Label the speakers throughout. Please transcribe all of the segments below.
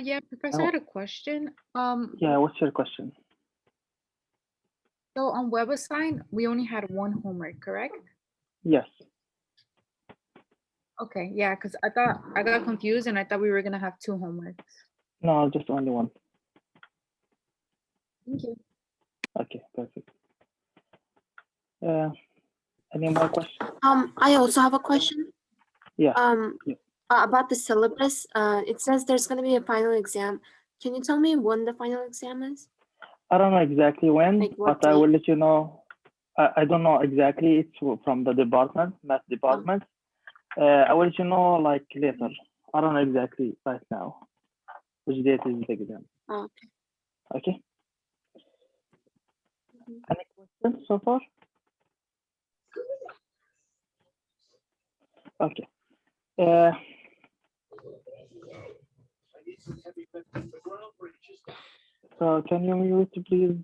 Speaker 1: Yeah, Professor, I
Speaker 2: Oh,
Speaker 1: had a question.
Speaker 2: yeah, what's your question?
Speaker 1: So on web assign, we only had one homework, correct?
Speaker 2: Yes.
Speaker 1: Okay, yeah, because I thought I got confused and I thought we were gonna have two homeworks.
Speaker 2: No, just only one.
Speaker 1: Thank you.
Speaker 2: Okay, perfect. Uh, any more questions?
Speaker 3: I also have a question.
Speaker 2: Yeah.
Speaker 3: About the syllabus. It says there's going to be a final exam. Can you tell me when the final exam is?
Speaker 2: I don't know exactly when,
Speaker 3: Like what
Speaker 2: but I will
Speaker 3: date?
Speaker 2: let you know. I don't know exactly. It's from the department, math department. I will let you know like later. I don't know exactly right now which date is the exam.
Speaker 3: Oh, okay.
Speaker 2: Okay.
Speaker 3: Mhm.
Speaker 2: Any questions so far? Okay. So can you mute, please?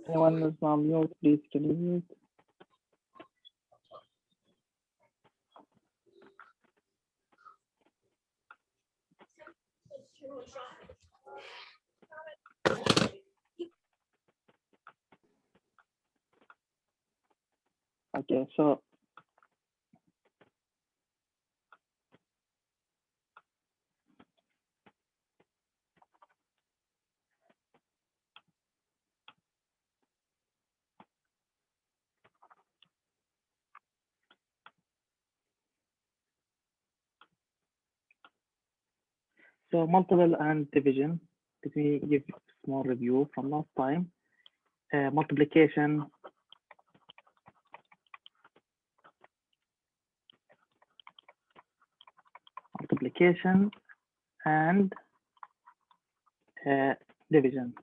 Speaker 2: Anyone is on mute, please? Can you mute? Okay, so multiple and division. Let me give a small review from last time. Multiplication, and division.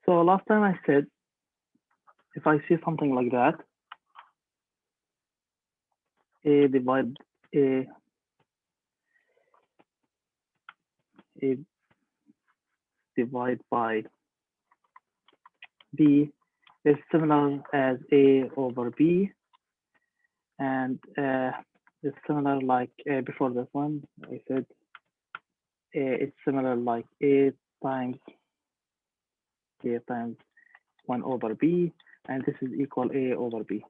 Speaker 2: So last time I said, if I see something like that, A divide A divide by B is similar as A over B, and it's similar like before this one. I said it's similar like A times 1 over B, and this is equal A over B.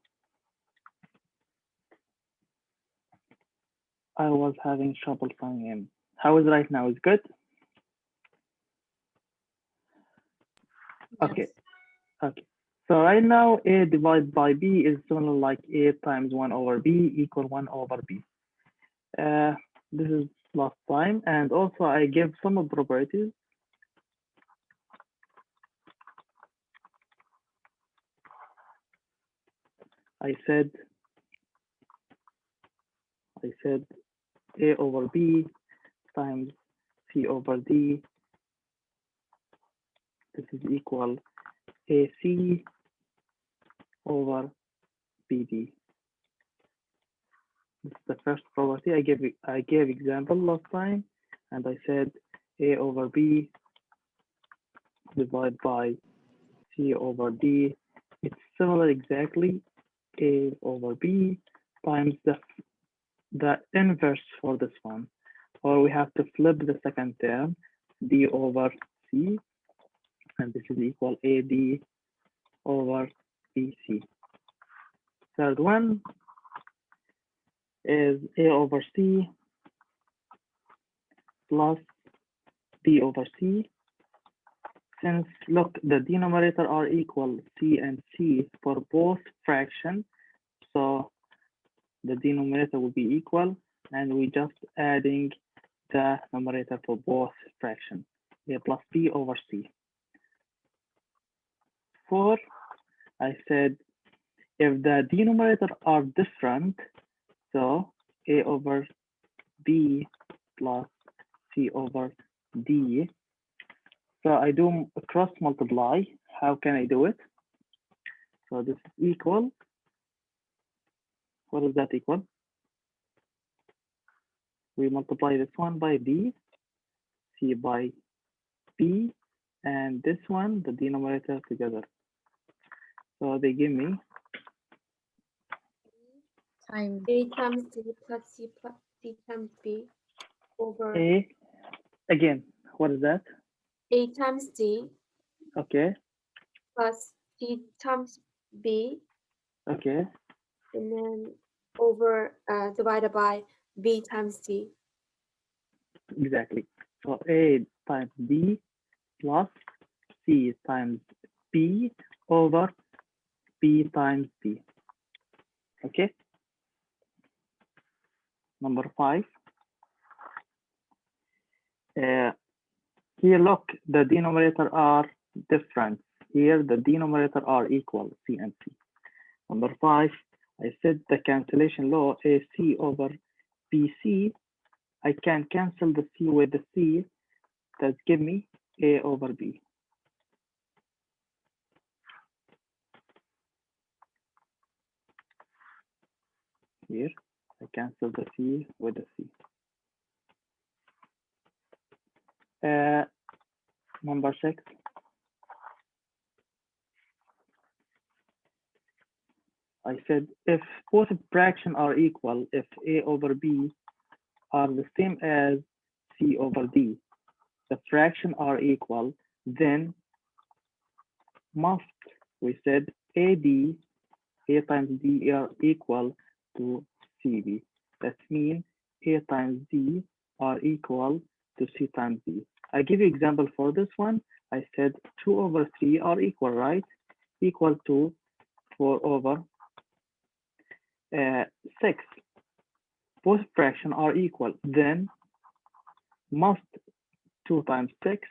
Speaker 2: I was having trouble signing in. How is it right now? Is good?
Speaker 1: Yes.
Speaker 2: Okay. Okay. So right now, A divided by B is similar like A times 1 over B equal 1 over B. This is last time. And also I gave some of properties. I said A over B times C over D. This is equal AC over BD. This is the first property. I gave example last time, and I said A over B divided by C over D. It's similar exactly A over B times the inverse for this one, or we have to flip the second term, D over C, and this is equal AD over BC. Third one is A over C plus D over C. Since look, the denominator are equal C and C for both fractions, so the denominator will be equal, and we just adding the numerator for both fractions, A plus B over C. 4, I said if the denominator are different, so A over B plus C over D. So I do cross multiply. How can I do it? So this is equal. What is that equal? We multiply this one by D, C by B, and this one, the denominator together. So they give me
Speaker 1: Time.
Speaker 3: A times D plus C times B over
Speaker 2: A. Again, what is that?
Speaker 3: A times D
Speaker 2: Okay,
Speaker 3: plus C times B,
Speaker 2: okay,
Speaker 3: and then over divided by B times D.
Speaker 2: exactly. So A times D plus C times B over B times D. Okay. Number 5. Here, look, the denominator are different. Here, the denominator are equal, C and C. Number 5, I said the cancellation law, AC over BC. I can cancel the C with the C. That give me A over B. Here, I cancel the C with the C. Number 6. I said if both fractions are equal, if A over B are the same as C over D, the fractions are equal, then must, we said AD, A times D are equal to CB. That means A times D are equal to C times D. I give you example for this one. I said 2 over 3 are equal, right? Equal to 4 over 6. Both fractions are equal. Then must 2 times 6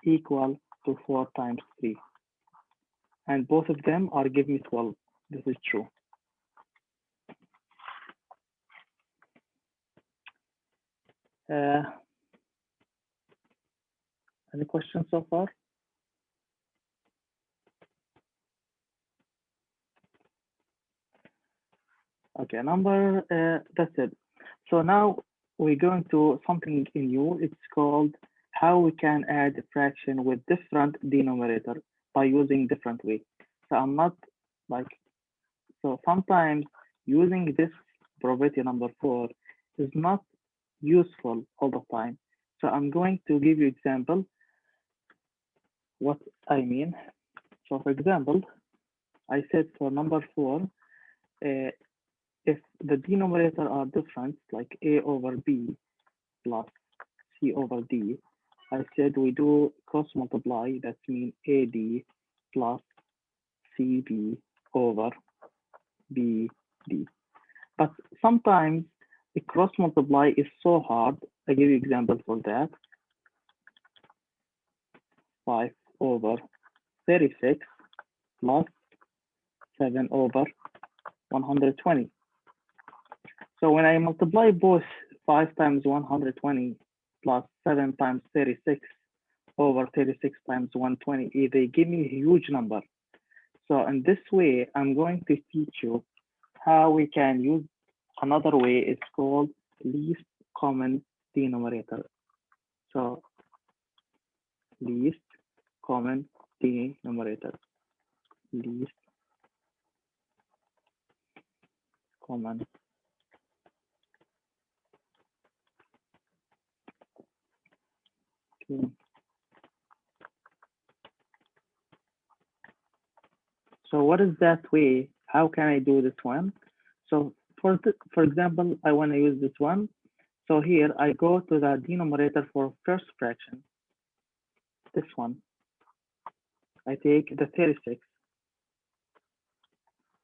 Speaker 2: equal to 4 times 3. And both of them are give me 12. This is true. Any questions so far? Okay, that's it. So now we're going to something new. It's called how we can add a fraction with different denominator by using different way. So I'm not like, so sometimes using this probability number 4 is not useful all the time. So I'm going to give you example what I mean. So for example, I said for number 4, if the denominator are different, like A over B plus C over D, I said we do cross multiply, that means AD plus CB over BD. But sometimes the cross multiply is so hard. I give you example for that. 5 over 36 plus 7 over 120. So when I multiply both 5 times 120 plus 7 times 36 over 36 times 120, they give me a huge number. So in this way, I'm going to teach you how we can use another way. It's called least common denominator. So least common denominator. Least common. Okay. So what is that way? How can I do this one? So for example, I want to use this one. So here I go to the denominator for first fraction. This one. I take the 36.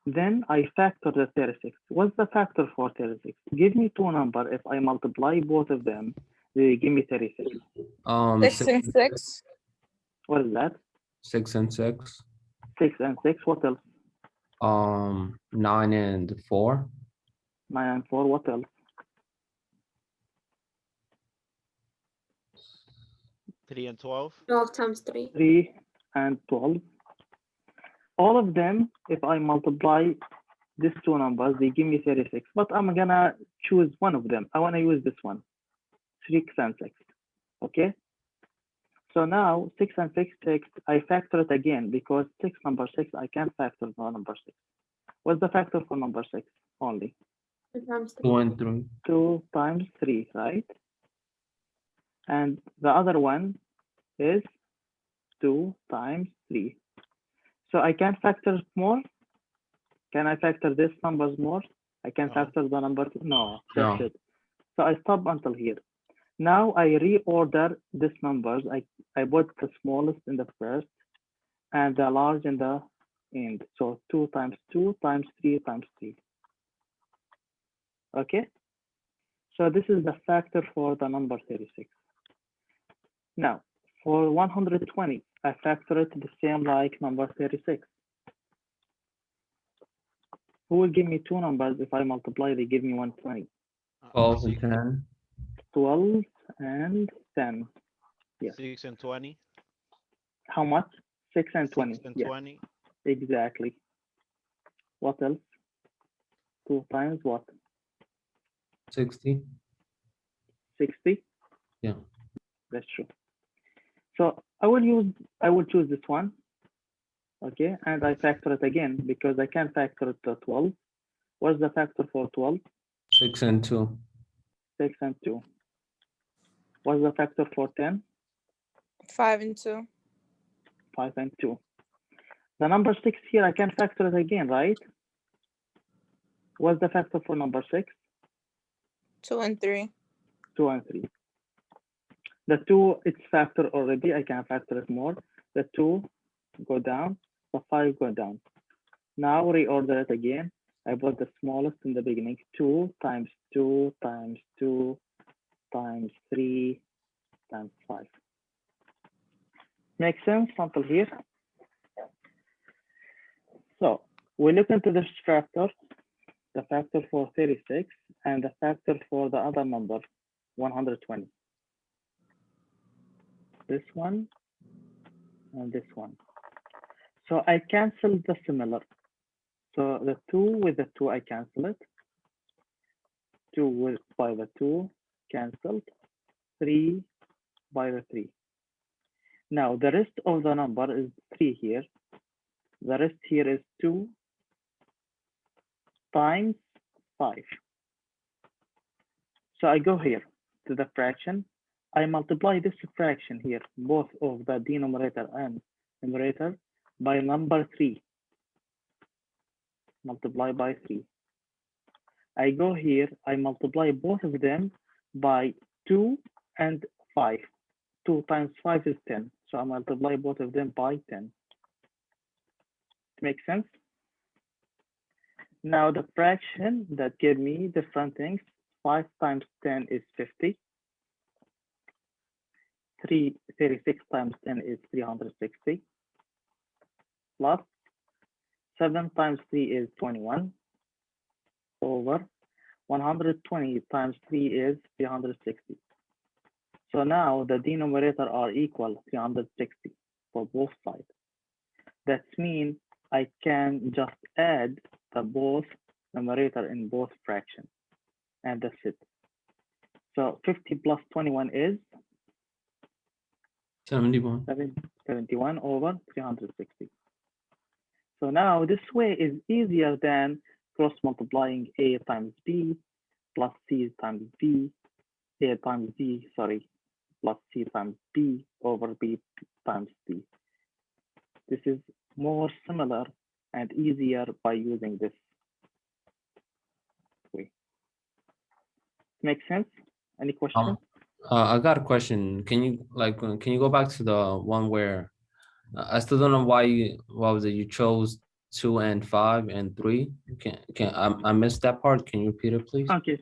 Speaker 2: Then I factor the 36. What's the factor for 36? Give me two numbers. If I multiply both of them, they give me 36.
Speaker 1: 6 and 6.
Speaker 2: What is that?
Speaker 4: 6 and 6.
Speaker 2: 6 and 6. What else?
Speaker 4: 9 and 4.
Speaker 2: 9 and 4. What else?
Speaker 5: 3 and 12.
Speaker 3: 12 times 3.
Speaker 2: 3 and 12. All of them, if I multiply these two numbers, they give me 36. But I'm gonna choose one of them. I want to use this one. 6 and 6. Okay. So now 6 and 6, I factor it again because number 6, I can't factor the number 6. What's the factor for number 6 only?
Speaker 3: 2 times 3.
Speaker 4: 2 and 3.
Speaker 2: 2 times 3, right? And the other one is 2 times 3. So I can factor more. Can I factor this numbers more? I can
Speaker 5: No.
Speaker 2: factor the number. No, that's
Speaker 4: No.
Speaker 2: it. So I stop until here. Now I reorder these numbers. I put the smallest in the first and the large in the end. So 2 times 2 times 3 times 3. Okay. So this is the factor for the number 36. Now for 120, I factor it the same like number 36. Who will give me two numbers if I multiply? They give me 120.
Speaker 4: 12 and
Speaker 5: 6
Speaker 4: 10.
Speaker 2: 12 and 10. Yeah.
Speaker 5: 6 and 20.
Speaker 2: How much? 6 and 20.
Speaker 5: 6 and
Speaker 2: Yeah,
Speaker 5: 20.
Speaker 2: exactly. What else? 2 times what?
Speaker 4: 60.
Speaker 2: 60?
Speaker 4: Yeah.
Speaker 2: That's true. So I will choose this one. Okay, and I factor it again because I can factor it to 12. What's the factor for 12?
Speaker 4: 6 and 2.
Speaker 2: 6 and 2. What's the factor for 10?
Speaker 6: 5 and 2.
Speaker 2: 5 and 2. The number 6 here, I can factor it again, right? What's the factor for number 6?
Speaker 6: 2 and 3.
Speaker 2: 2 and 3. The 2, it's factored already. I can factor it more. The 2 go down, the 5 go down. Now reorder it again. I put the smallest in the beginning. 2 times 2 times 2 times 3 times 5. Make sense until here? So we look into this factor, the factor for 36 and the factor for the other number, 120. This one and this one. So I cancel the similar. So the 2 with the 2, I cancel it. 2 by the 2, canceled. 3 by the 3. Now the rest of the number is 3 here. The rest here is 2 times 5. So I go here to the fraction. I multiply this fraction here, both of the denominator and numerator, by number 3. Multiply by 3. I go here, I multiply both of them by 2 and 5. 2 times 5 is 10. So I multiply both of them by 10. Makes sense? Now the fraction that gave me different things, 5 times 10 is 50. 36 times 10 is 360. Plus 7 times 3 is 21. Over 120 times 3 is 360. So now the denominator are equal 360 for both sides. That means I can just add the both numerator in both fractions, and that's it. So 50 plus 21 is
Speaker 4: 71.
Speaker 2: 71 over 360. So now this way is easier than cross multiplying A times B plus C times B, A times B, sorry, plus C times B over B times C. This is more similar and easier by using this way. Make sense? Any question?
Speaker 4: I got a question. Can you go back to the one where I still don't know what was it? You chose 2 and 5 and 3. I missed that part. Can you repeat it, please?
Speaker 2: Okay,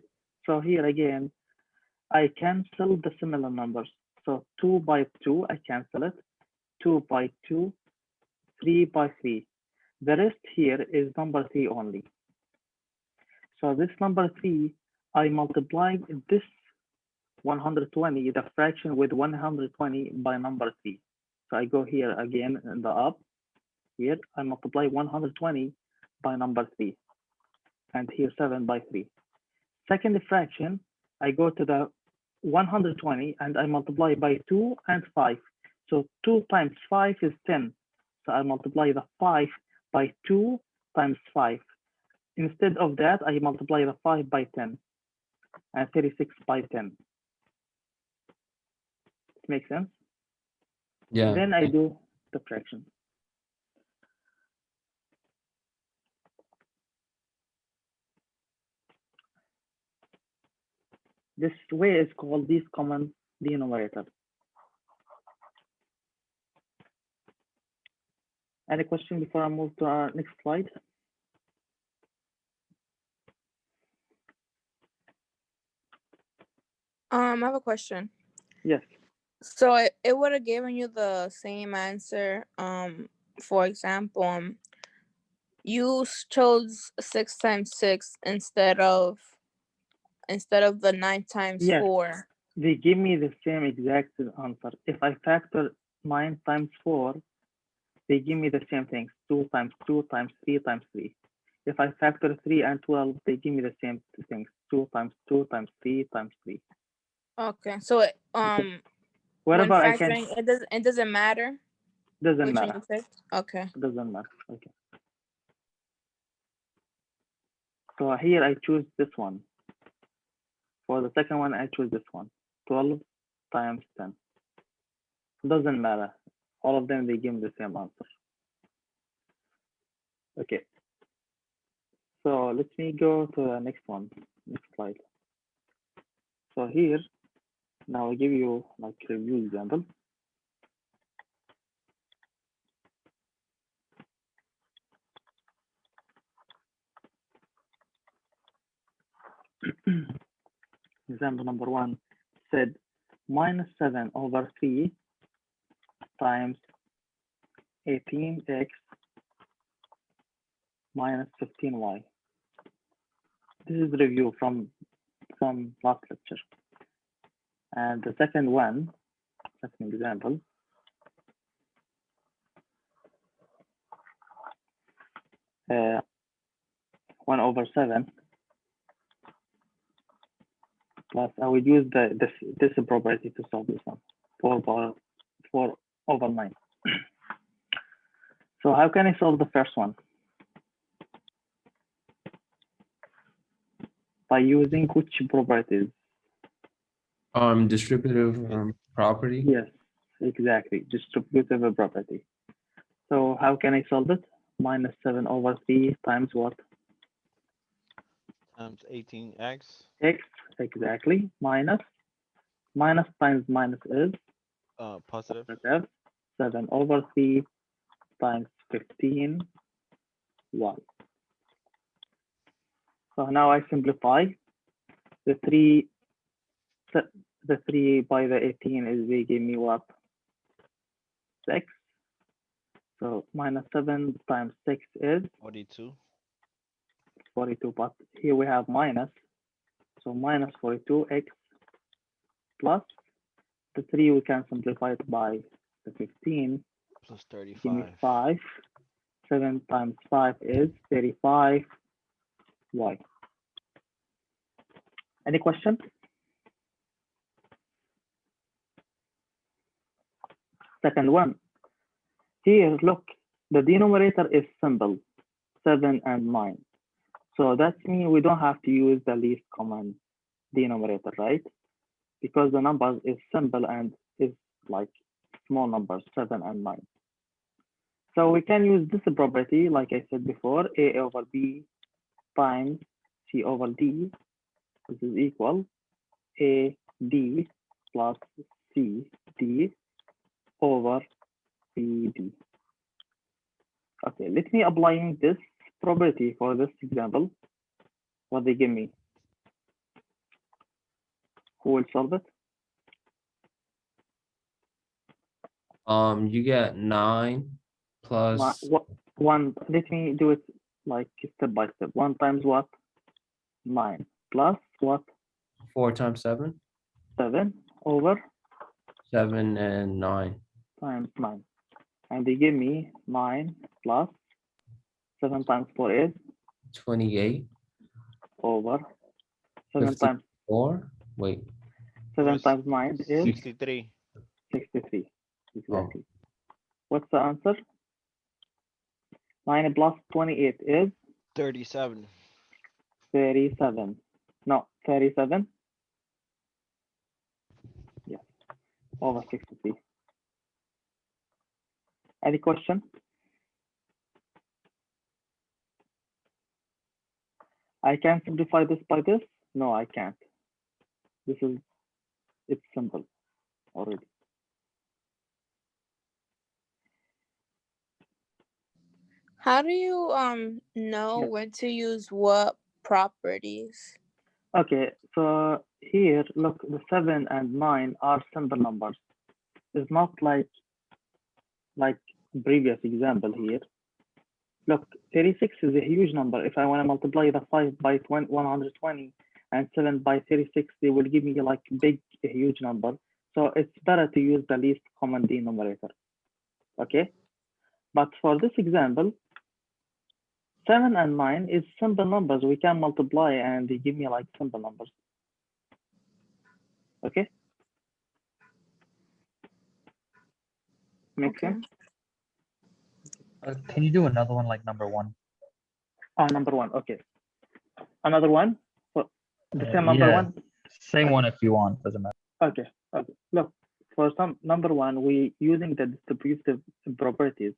Speaker 2: so here again, I cancel the similar numbers. So 2 by 2, I cancel it. 2 by 2, 3 by 3. The rest here is number 3 only. So this number 3, I multiply this 120, the fraction with 120 by number 3. So I go here again in the up. Here, I multiply 120 by number 3. And here 7 by 3. Second fraction, I go to the 120 and I multiply by 2 and 5. So 2 times 5 is 10. So I multiply the 5 by 2 times 5. Instead of that, I multiply the 5 by 10 and 36 by 10. It makes sense?
Speaker 4: Yeah.
Speaker 2: Then I do the fraction. This way is called least common denominator. Any question before I move to our next slide?
Speaker 6: I have a question.
Speaker 2: Yes.
Speaker 6: So it would have given you the same answer. For example, you chose 6 times 6 instead of the 9 times
Speaker 2: Yes.
Speaker 6: 4.
Speaker 2: They give me the same exact answer. If I factor 9 times 4, they give me the same things, 2 times 2 times 3 times 3. If I factor 3 and 12, they give me the same things, 2 times 2 times 3 times 3.
Speaker 6: Okay, so when
Speaker 2: Wherever I can,
Speaker 6: factoring, it doesn't matter
Speaker 2: doesn't
Speaker 6: which one
Speaker 2: matter.
Speaker 6: you picked. Okay.
Speaker 2: Doesn't matter. Okay. So here I choose this one. For the second one, I choose this one. 12 times 10. Doesn't matter. All of them, they give me the same answer. Okay. So let me go to the next one, next slide. So here, now I give you like a review example. Example number 1 said -7/3 times 18x minus 15y. This is review from last lecture. And the second one, second example, uh, 1/7 plus I would use this property to solve this one, 4/9. So how can I solve the first one? By using which properties?
Speaker 4: Distributive property.
Speaker 2: Yes, exactly, distributive property. So how can I solve it? -7/3 times what?
Speaker 5: Times 18x.
Speaker 2: X, exactly, minus times minus is
Speaker 5: Positive.
Speaker 2: positive. 7/3 times 15y. So now I simplify the 3 by the 18 is they give me what? 6. So -7 times 6 is
Speaker 5: 42.
Speaker 2: 42, but here we have minus. So minus 42x plus the 3 we can simplify it by the 15.
Speaker 5: Plus
Speaker 2: Give me
Speaker 5: 35.
Speaker 2: 5. 7 times 5 is 35y. Any questions? Second one. Here, look, the denominator is simple, 7 and 9. So that means we don't have to use the least common denominator, right? Because the number is simple and is like small numbers, 7 and 9. So we can use this property, like I said before, A/B times C/D. This is equal AD plus CD over BD. Okay, let me applying this property for this example. What they give me? Who will solve it?
Speaker 4: You get 9 plus
Speaker 2: One. Let me do it like step by step. 1 times what? 9 plus what?
Speaker 4: 4 times 7.
Speaker 2: 7 over
Speaker 4: 7 and 9.
Speaker 2: times 9. And they give me 9 plus 7 times 4 is
Speaker 4: 28.
Speaker 2: over 7 times
Speaker 4: 54. Wait.
Speaker 2: 7
Speaker 5: was
Speaker 2: times 9 is
Speaker 5: 63.
Speaker 2: 63.
Speaker 4: Oh,
Speaker 2: Exactly. What's the answer? 9 plus 28 is
Speaker 5: 37.
Speaker 2: 37. No, 37. Yes, over 63. Any question? I can simplify this by this? No, I can't. It's simple already.
Speaker 6: How do you know
Speaker 2: Yes.
Speaker 6: when to use what properties?
Speaker 2: Okay, so here, look, the 7 and 9 are simple numbers. It's not like previous example here. Look, 36 is a huge number. If I want to multiply the 5 by 120 and 7 by 36, they will give me like a huge number. So it's better to use the least common denominator. Okay, but for this example, 7 and 9 is simple numbers. We can multiply and they give me like simple numbers. Okay, make sense?
Speaker 7: Can you do another one like number 1?
Speaker 2: Number 1. Okay, another one. So the same number
Speaker 7: Yeah.
Speaker 2: 1.
Speaker 7: Same
Speaker 2: Okay.
Speaker 7: one if you want, doesn't matter.
Speaker 2: Okay. Look, for some number 1, we using the distributive properties.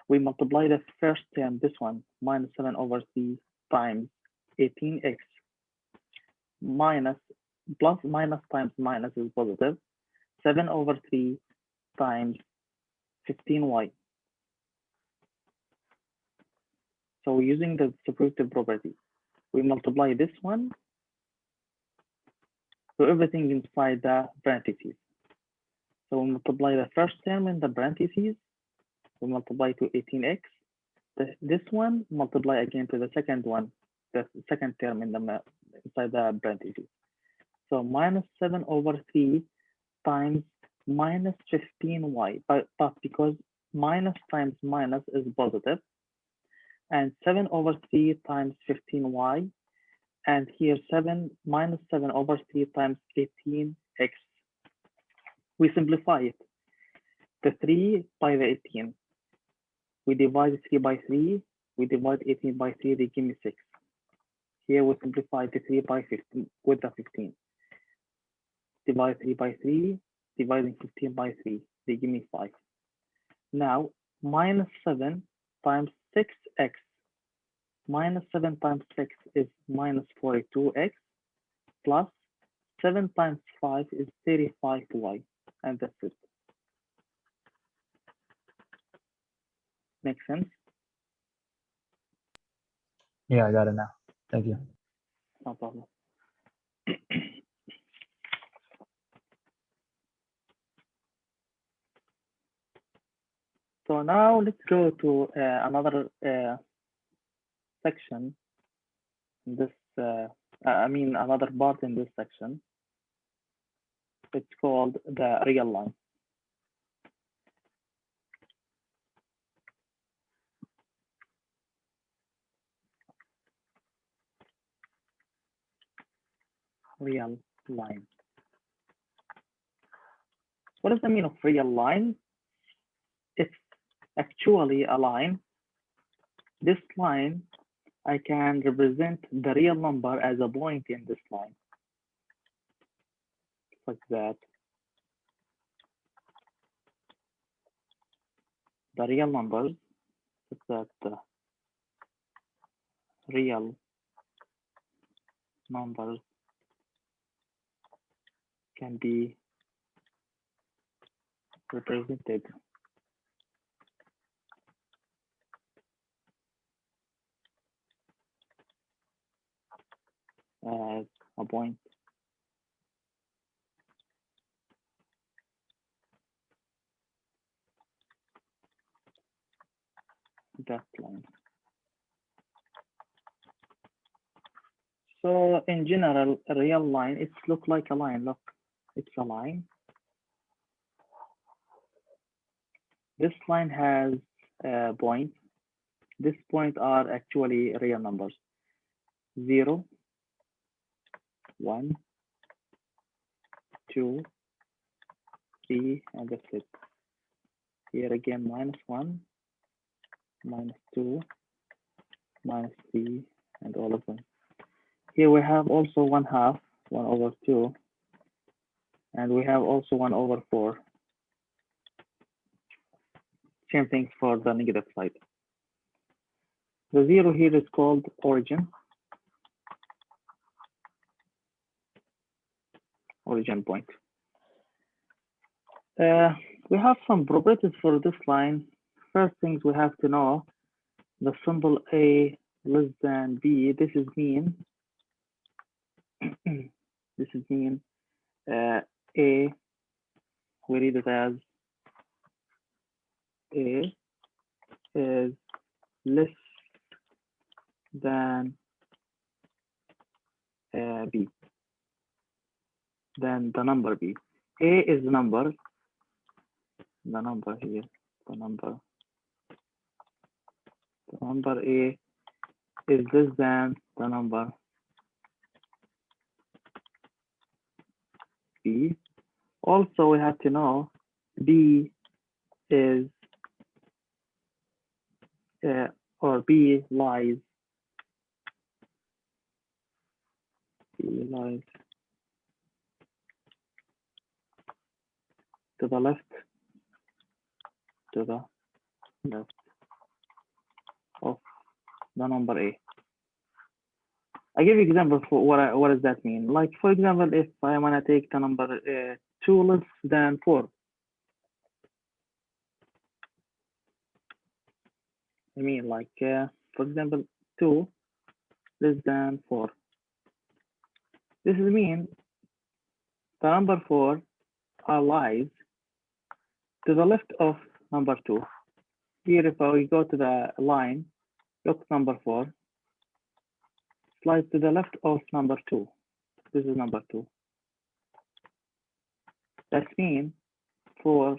Speaker 2: We multiply the first term, this one, minus 7 over c times 18x minus plus minus times minus is positive 7 over 3 times 15y. So we're using the distributive property. We multiply this one to everything inside the parentheses. So we multiply the first term in the parentheses. We multiply to 18x. This one multiply again to the second one, the second term in the inside the parentheses. So minus 7 over 3 times minus 15y, but because minus times minus is positive, and 7 over 3 times 15y, and here minus 7 over 3 times 18x. We simplify it. The 3 by the 18. We divide 3 by 3. We divide 18 by 3. They give me 6. Here we simplify the 3 by 15 with the 15. Divide 3 by 3. Dividing 15 by 3. They give me 5. Now minus 7 times 6x. Minus 7 times 6 is minus 42x plus 7 times 5 is 35y, and that's it. Make sense?
Speaker 7: Yeah, I got it now. Thank you.
Speaker 2: No problem. So now let's go to another section. This, another part in this section. It's called the real line. Real line. What does the mean of real line? It's actually a line. This line, I can represent the real number as a point in this line. Like that. The real numbers, it's that real numbers can be represented as a point. That line. So in general, a real line, it looks like a line. Look, it's a line. This line has a point. This point are actually real numbers. 0, 1, 2, 3, and that's it. Here again, -1, -2, -3, and all of them. Here we have also 1/2, 1/2, and we have also 1/4. Same thing for the negative side. The 0 here is called origin point. We have some properties for this line. First things we have to know, the symbol a less than b, this is mean. This is mean. A, we read it as a is less than b, than the number b. A is the number here, the number a is less than the number b. Also, we have to know b is or b lies to the left of the number a. I give you example for what does that mean. Like for example, if I want to take the number 2 less than 4, I mean like for example 2 less than 4. This is mean the number 4 lies to the left of number 2. Here, if I go to the line, look number 4, slides to the left of number 2. This is number 2. That means 4.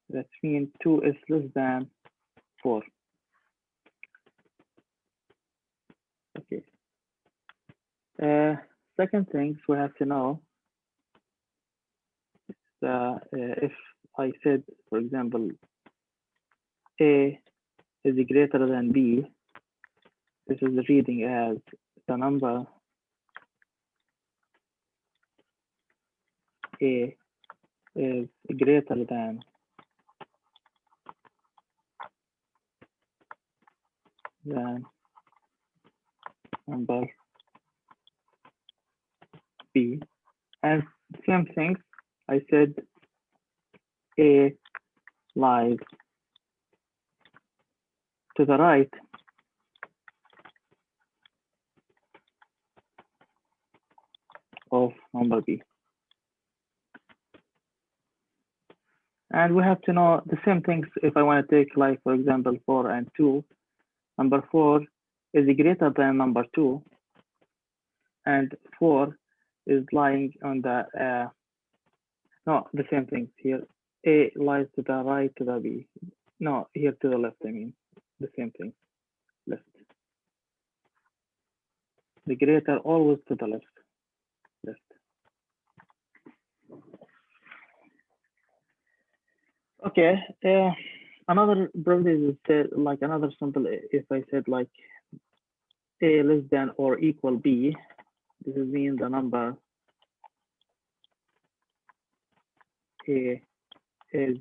Speaker 2: That means 2 is less than 4. Okay. Second things we have to know. If I said, for example, A is greater than B, this is reading as the number A is greater than number B. And same thing, I said A lies to the right of number B. And we have to know the same things if I want to take, like, for example, 4 and 2. Number 4 is greater than number 2, and 4 is lying on the, no, the same things here. A lies to the right to the B. No, here to the left, I mean, the same thing, left. The greater always to the left. Okay, another property is like another simple. If I said like A less than or equal B, this is mean the number A is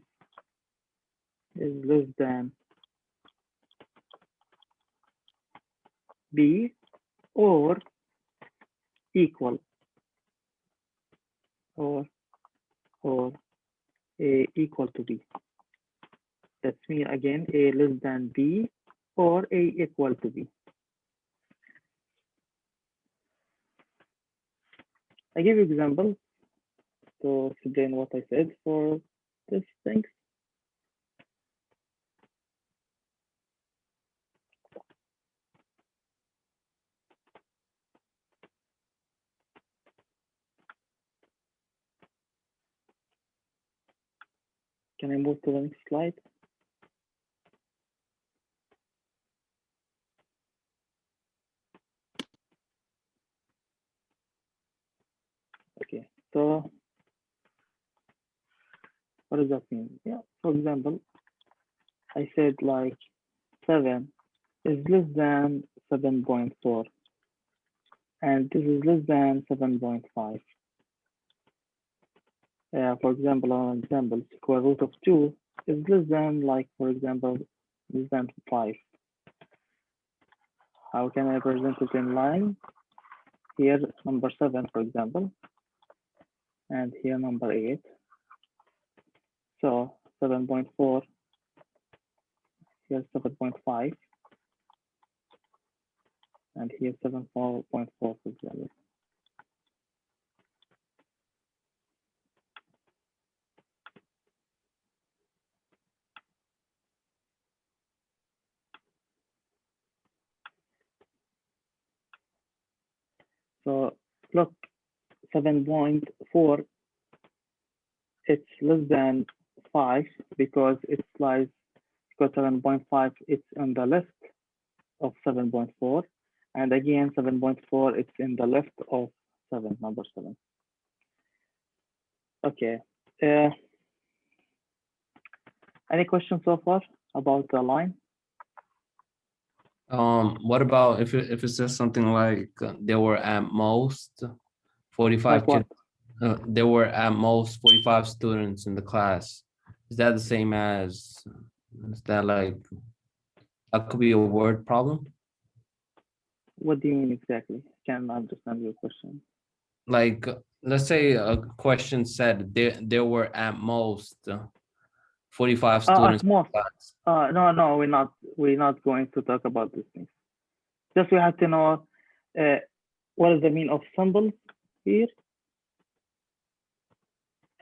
Speaker 2: less than B or equal or A equal to B. That's mean again A less than B or A equal to B. I give you example to explain what I said for this thing. Can I move to the next slide? Okay, So what does that mean? Yeah, for example, I said like 7 is less than 7.4, and this is less than 7.5. For example, an example, square root of 2 is less than, like, for example, less than 5. How can I present it in line? Here, number 7, for example, and here, number 8. So 7.4, here's 7.5, and here's 7.4, for example. So look, 7.4, it's less than 5 because it lies, because 7.5, it's on the left of 7.4, and again 7.4, it's in the left of 7, number 7. Okay. Any questions so far about the line?
Speaker 4: What about if it says something like there were at most 45
Speaker 2: Like what?
Speaker 4: kids, there were at most 45 students in the class. Is that the same as, is that like, that could be a word problem?
Speaker 2: What do you mean exactly? Can't understand your question.
Speaker 4: Like, let's say a question said there were at most 45 students
Speaker 2: At most.
Speaker 4: in class.
Speaker 2: No, we're not going to talk about these things. Just we have to know what is the mean of symbols here,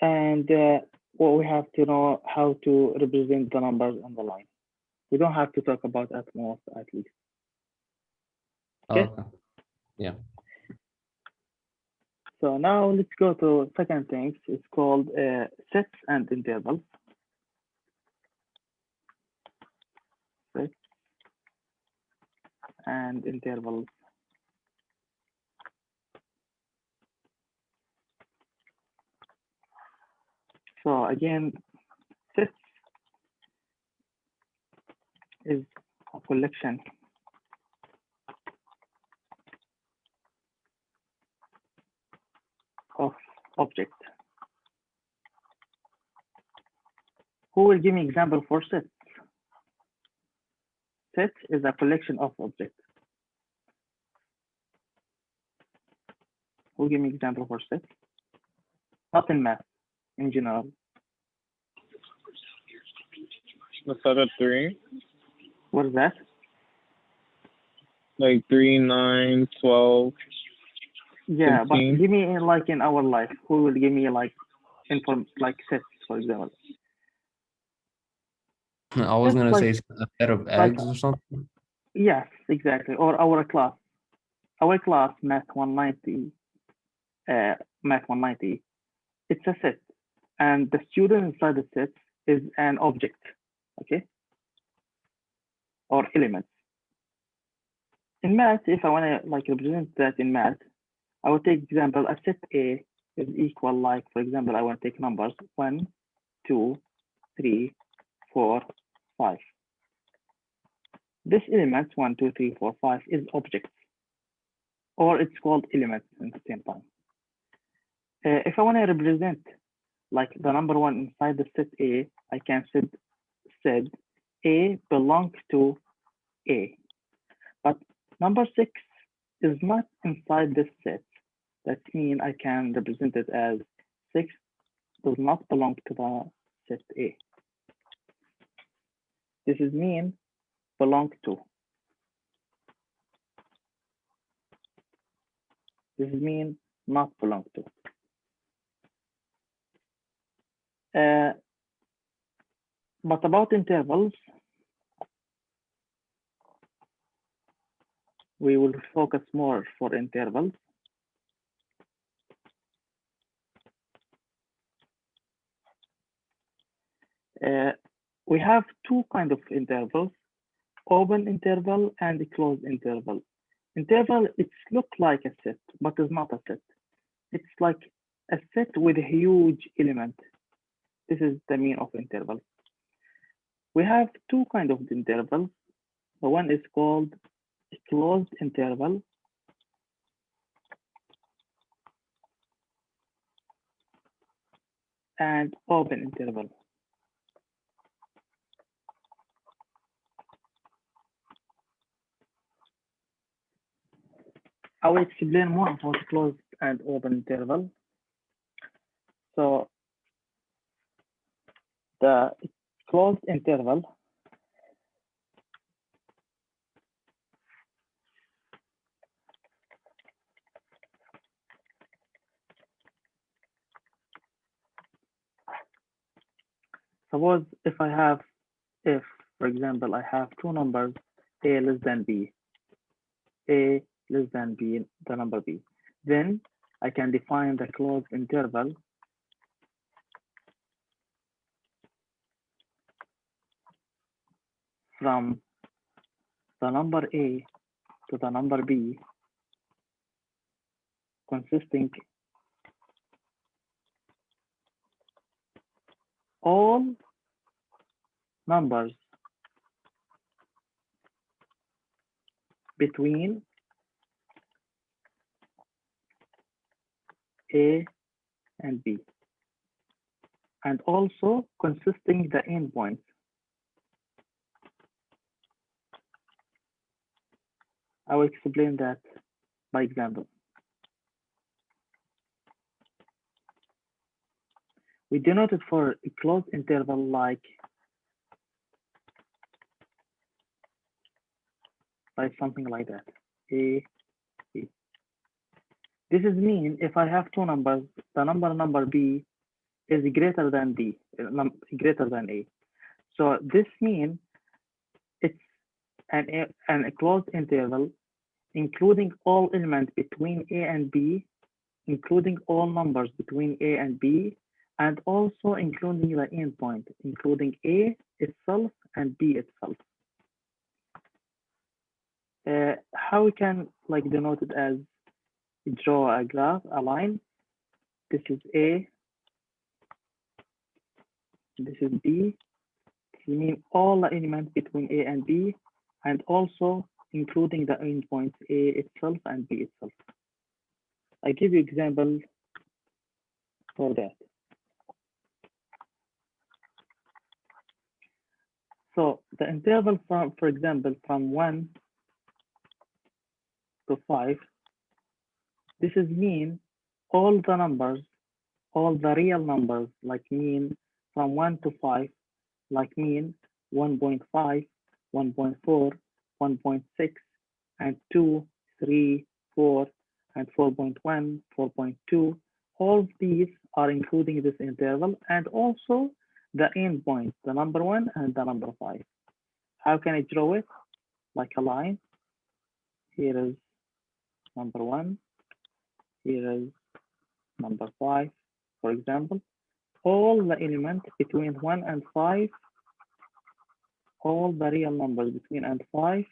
Speaker 2: and what we have to know how to represent the numbers on the line. We don't have to talk about at most, at least. Okay.
Speaker 4: Okay. Yeah.
Speaker 2: So now let's go to second thing. It's called sets and intervals. Sets and intervals. So again, sets is a collection of objects. Who will give me example for sets? Set is a collection of objects. Who give me example for sets? Not in math, in general.
Speaker 8: A set of 3,
Speaker 2: What is that?
Speaker 8: like 3, 9, 12.
Speaker 2: Yeah, but
Speaker 8: 15.
Speaker 2: give me like in our life. Who will give me like like sets, for example?
Speaker 4: I was
Speaker 2: Just
Speaker 4: gonna
Speaker 2: like-
Speaker 4: say a set of eggs or something.
Speaker 2: Yes, exactly. Or our class. Our class, Math 190, Math 190, it's a set. And the student inside the set is an object, okay? Or element. In math, if I want to like represent that in math, I would take example, a set A is equal, like, for example, I want to take numbers 1, 2, 3, 4, 5. This element 1, 2, 3, 4, 5 is object, or it's called element at the same time. If I want to represent like the number 1 inside the set A, I can said A belongs to A, but number 6 is not inside this set. That means I can represent it as 6 does not belong to the set A. This is mean belong to. This is mean not belong to. But about intervals, we will focus more for intervals. We have two kinds of intervals, open interval and closed interval. Interval, it's look like a set, but it's not a set. It's like a set with a huge element. This is the mean of intervals. We have two kinds of intervals. The one is called a closed interval, and open interval. I will explain more about closed and open interval. So the closed interval suppose if for example I have two numbers a less than b, a less than b, the number b, then I can define the closed interval from the number a to the number b consisting all numbers between a and b, and also consisting the endpoints. I will explain that by example. We denote it for a closed interval like something like that, a, b. This is mean if I have two numbers, the number b is greater than b, greater than a. So this means it's a closed interval including all elements between a and b, including all numbers between a and b, and also including the endpoint, including a itself and b itself. How we can like denote it as draw a graph, a line. This is a, this is b. You mean all the elements between a and b, and also including the endpoints a itself and b itself. I give you example for that. So the interval from, for example, from 1 to 5, this is mean all the numbers, all the real numbers, like mean from 1 to 5, like mean 1.5, 1.4, 1.6, and 2, 3, 4, and 4.1, 4.2. All of these are including this interval, and also the endpoints, the number 1 and the number 5. How can I draw it? Like a line. Here is number 1. Here is number 5, for example. All the elements between 1 and 5, all the real numbers between and 5,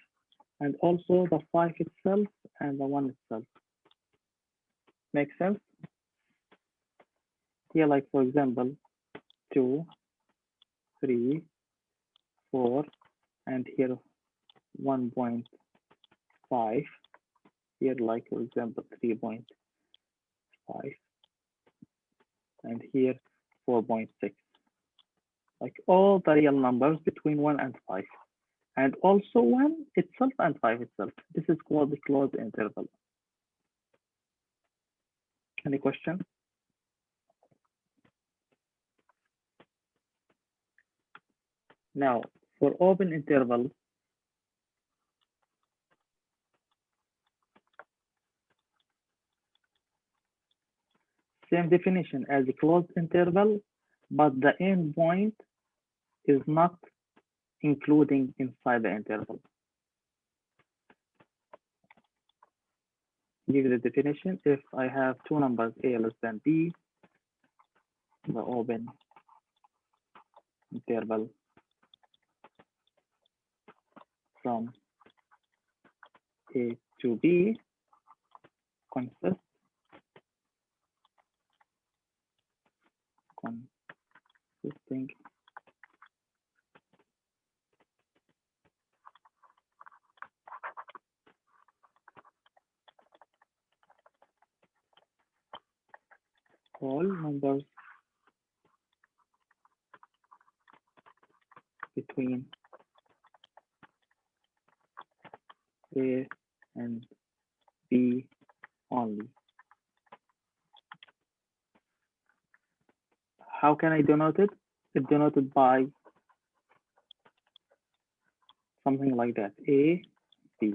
Speaker 2: and also the 5 itself and the 1 itself. Make sense? Here, like for example, 2, 3, 4, and here 1.5. Here, like for example, 3.5, and here 4.6. Like all the real numbers between 1 and 5, and also 1 itself and 5 itself. This is called the closed interval. Any question? Now, for open interval, same definition as a closed interval, but the endpoint is not including inside the interval. Give the definition. If I have two numbers a less than b, the open interval from a to b consists This thing. All numbers between A and B only. How can I denote it? It's denoted by something like that. A, B.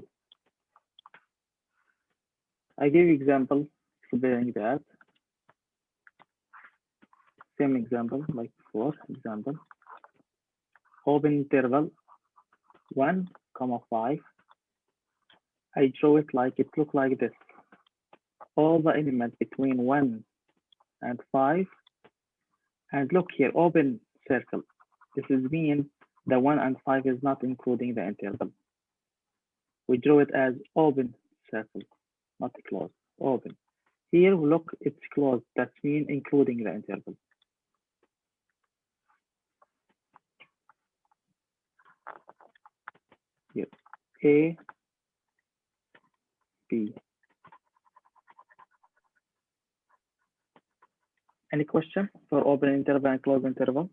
Speaker 2: I give example explaining that. Same example like before. Example. Open interval 1, 5. I draw it like it look like this. All the elements between 1 and 5. And look here, open circle. This is mean the 1 and 5 is not including the interval. We draw it as open circle, not closed, open. Here, look, it's closed. That means including the interval. Here, A, B. Any question for open interval and closed interval?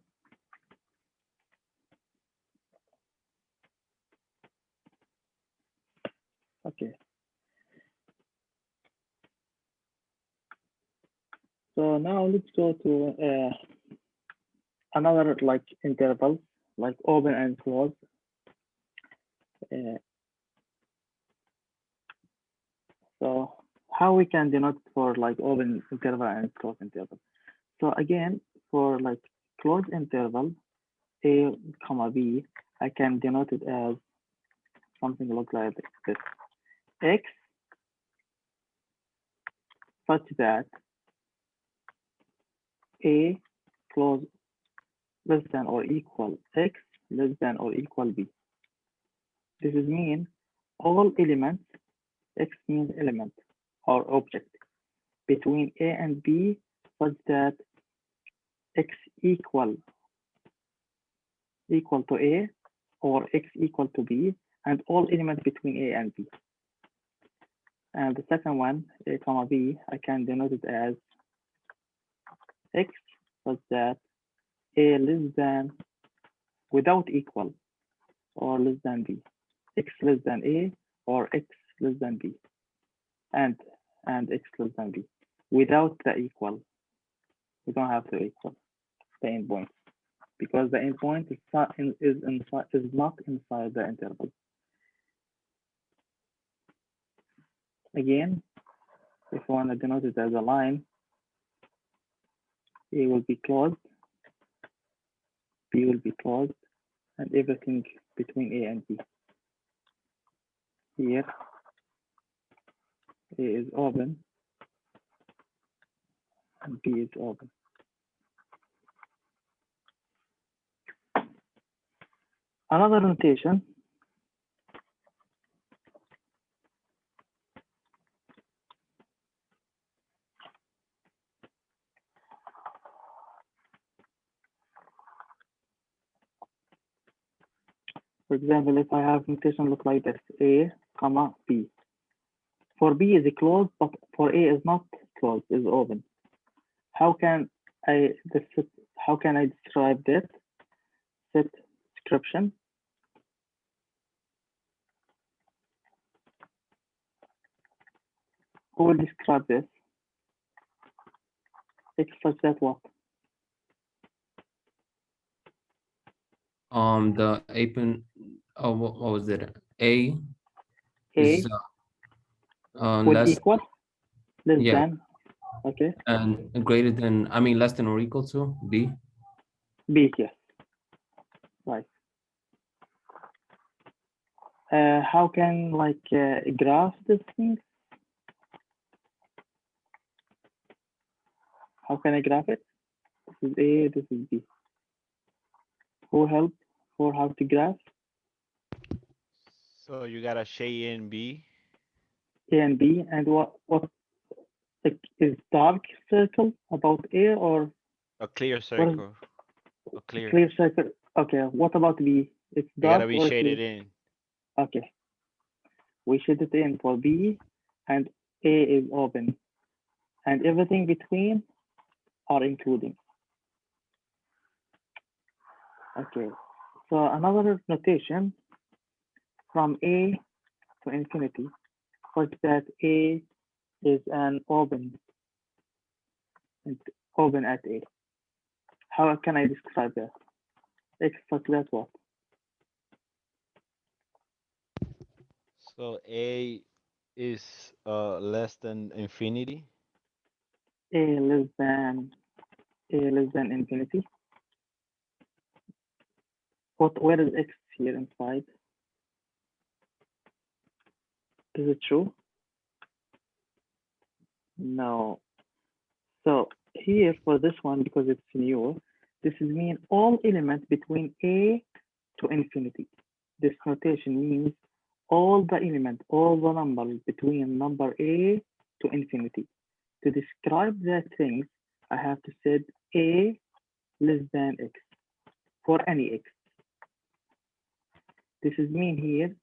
Speaker 2: Okay. So now let's go to another like interval, like open and close. So how we can denote for like open interval and closed interval? So again, for like closed interval, A, comma B, I can denote it as something look like this. X such that A close less than or equal X less than or equal B. This is mean all elements, X means element or object, between A and B such that X equal to A or X equal to B, and all elements between A and B. And the second one, A comma B, I can denote it as X such that A less than without equal or less than B. X less than A or X less than B. And X less than B. Without the equal. We don't have to equal the endpoint because the endpoint is not inside the interval. Again, if I want to denote it as a line, A will be closed, B will be closed, and everything between A and B. Here, A is open, and B is open. Another notation, for example, if I have notation look like this, A, comma, B. For B is closed, but for A is not closed, is open. How can I describe that? Set description. Who will describe this? X such that what?
Speaker 4: The open, oh, what was it? A
Speaker 2: A
Speaker 4: is
Speaker 2: will
Speaker 4: less,
Speaker 2: equal, less
Speaker 4: yeah,
Speaker 2: than, okay.
Speaker 4: and greater than, I mean, less than or equal to B.
Speaker 2: B, yes. Right. How can like graph this thing? How can I graph it? This is A, this is B. Who help for how to graph
Speaker 5: So you got a shade in B.
Speaker 2: A and B, and what like, is dark circle about A or
Speaker 5: A clear
Speaker 2: What is
Speaker 5: circle. A clear.
Speaker 2: clear circle? Okay, what about B? It's
Speaker 5: They gotta
Speaker 2: dark
Speaker 5: be
Speaker 2: or
Speaker 5: shaded
Speaker 2: clear?
Speaker 5: in.
Speaker 2: Okay, we shade it in for B, and A is open, and everything between are including. Okay, so another notation from A to infinity, such that A is an open and open at A. How can I describe that? X such that what?
Speaker 5: So A is less than infinity.
Speaker 2: A less than infinity. Where is X here inside? Is it true? No. So here for this one, because it's new, this is mean all elements between A to infinity. This notation means all the elements, all the numbers between number A to infinity. To describe that things, I have to say A less than X for any X. This is mean here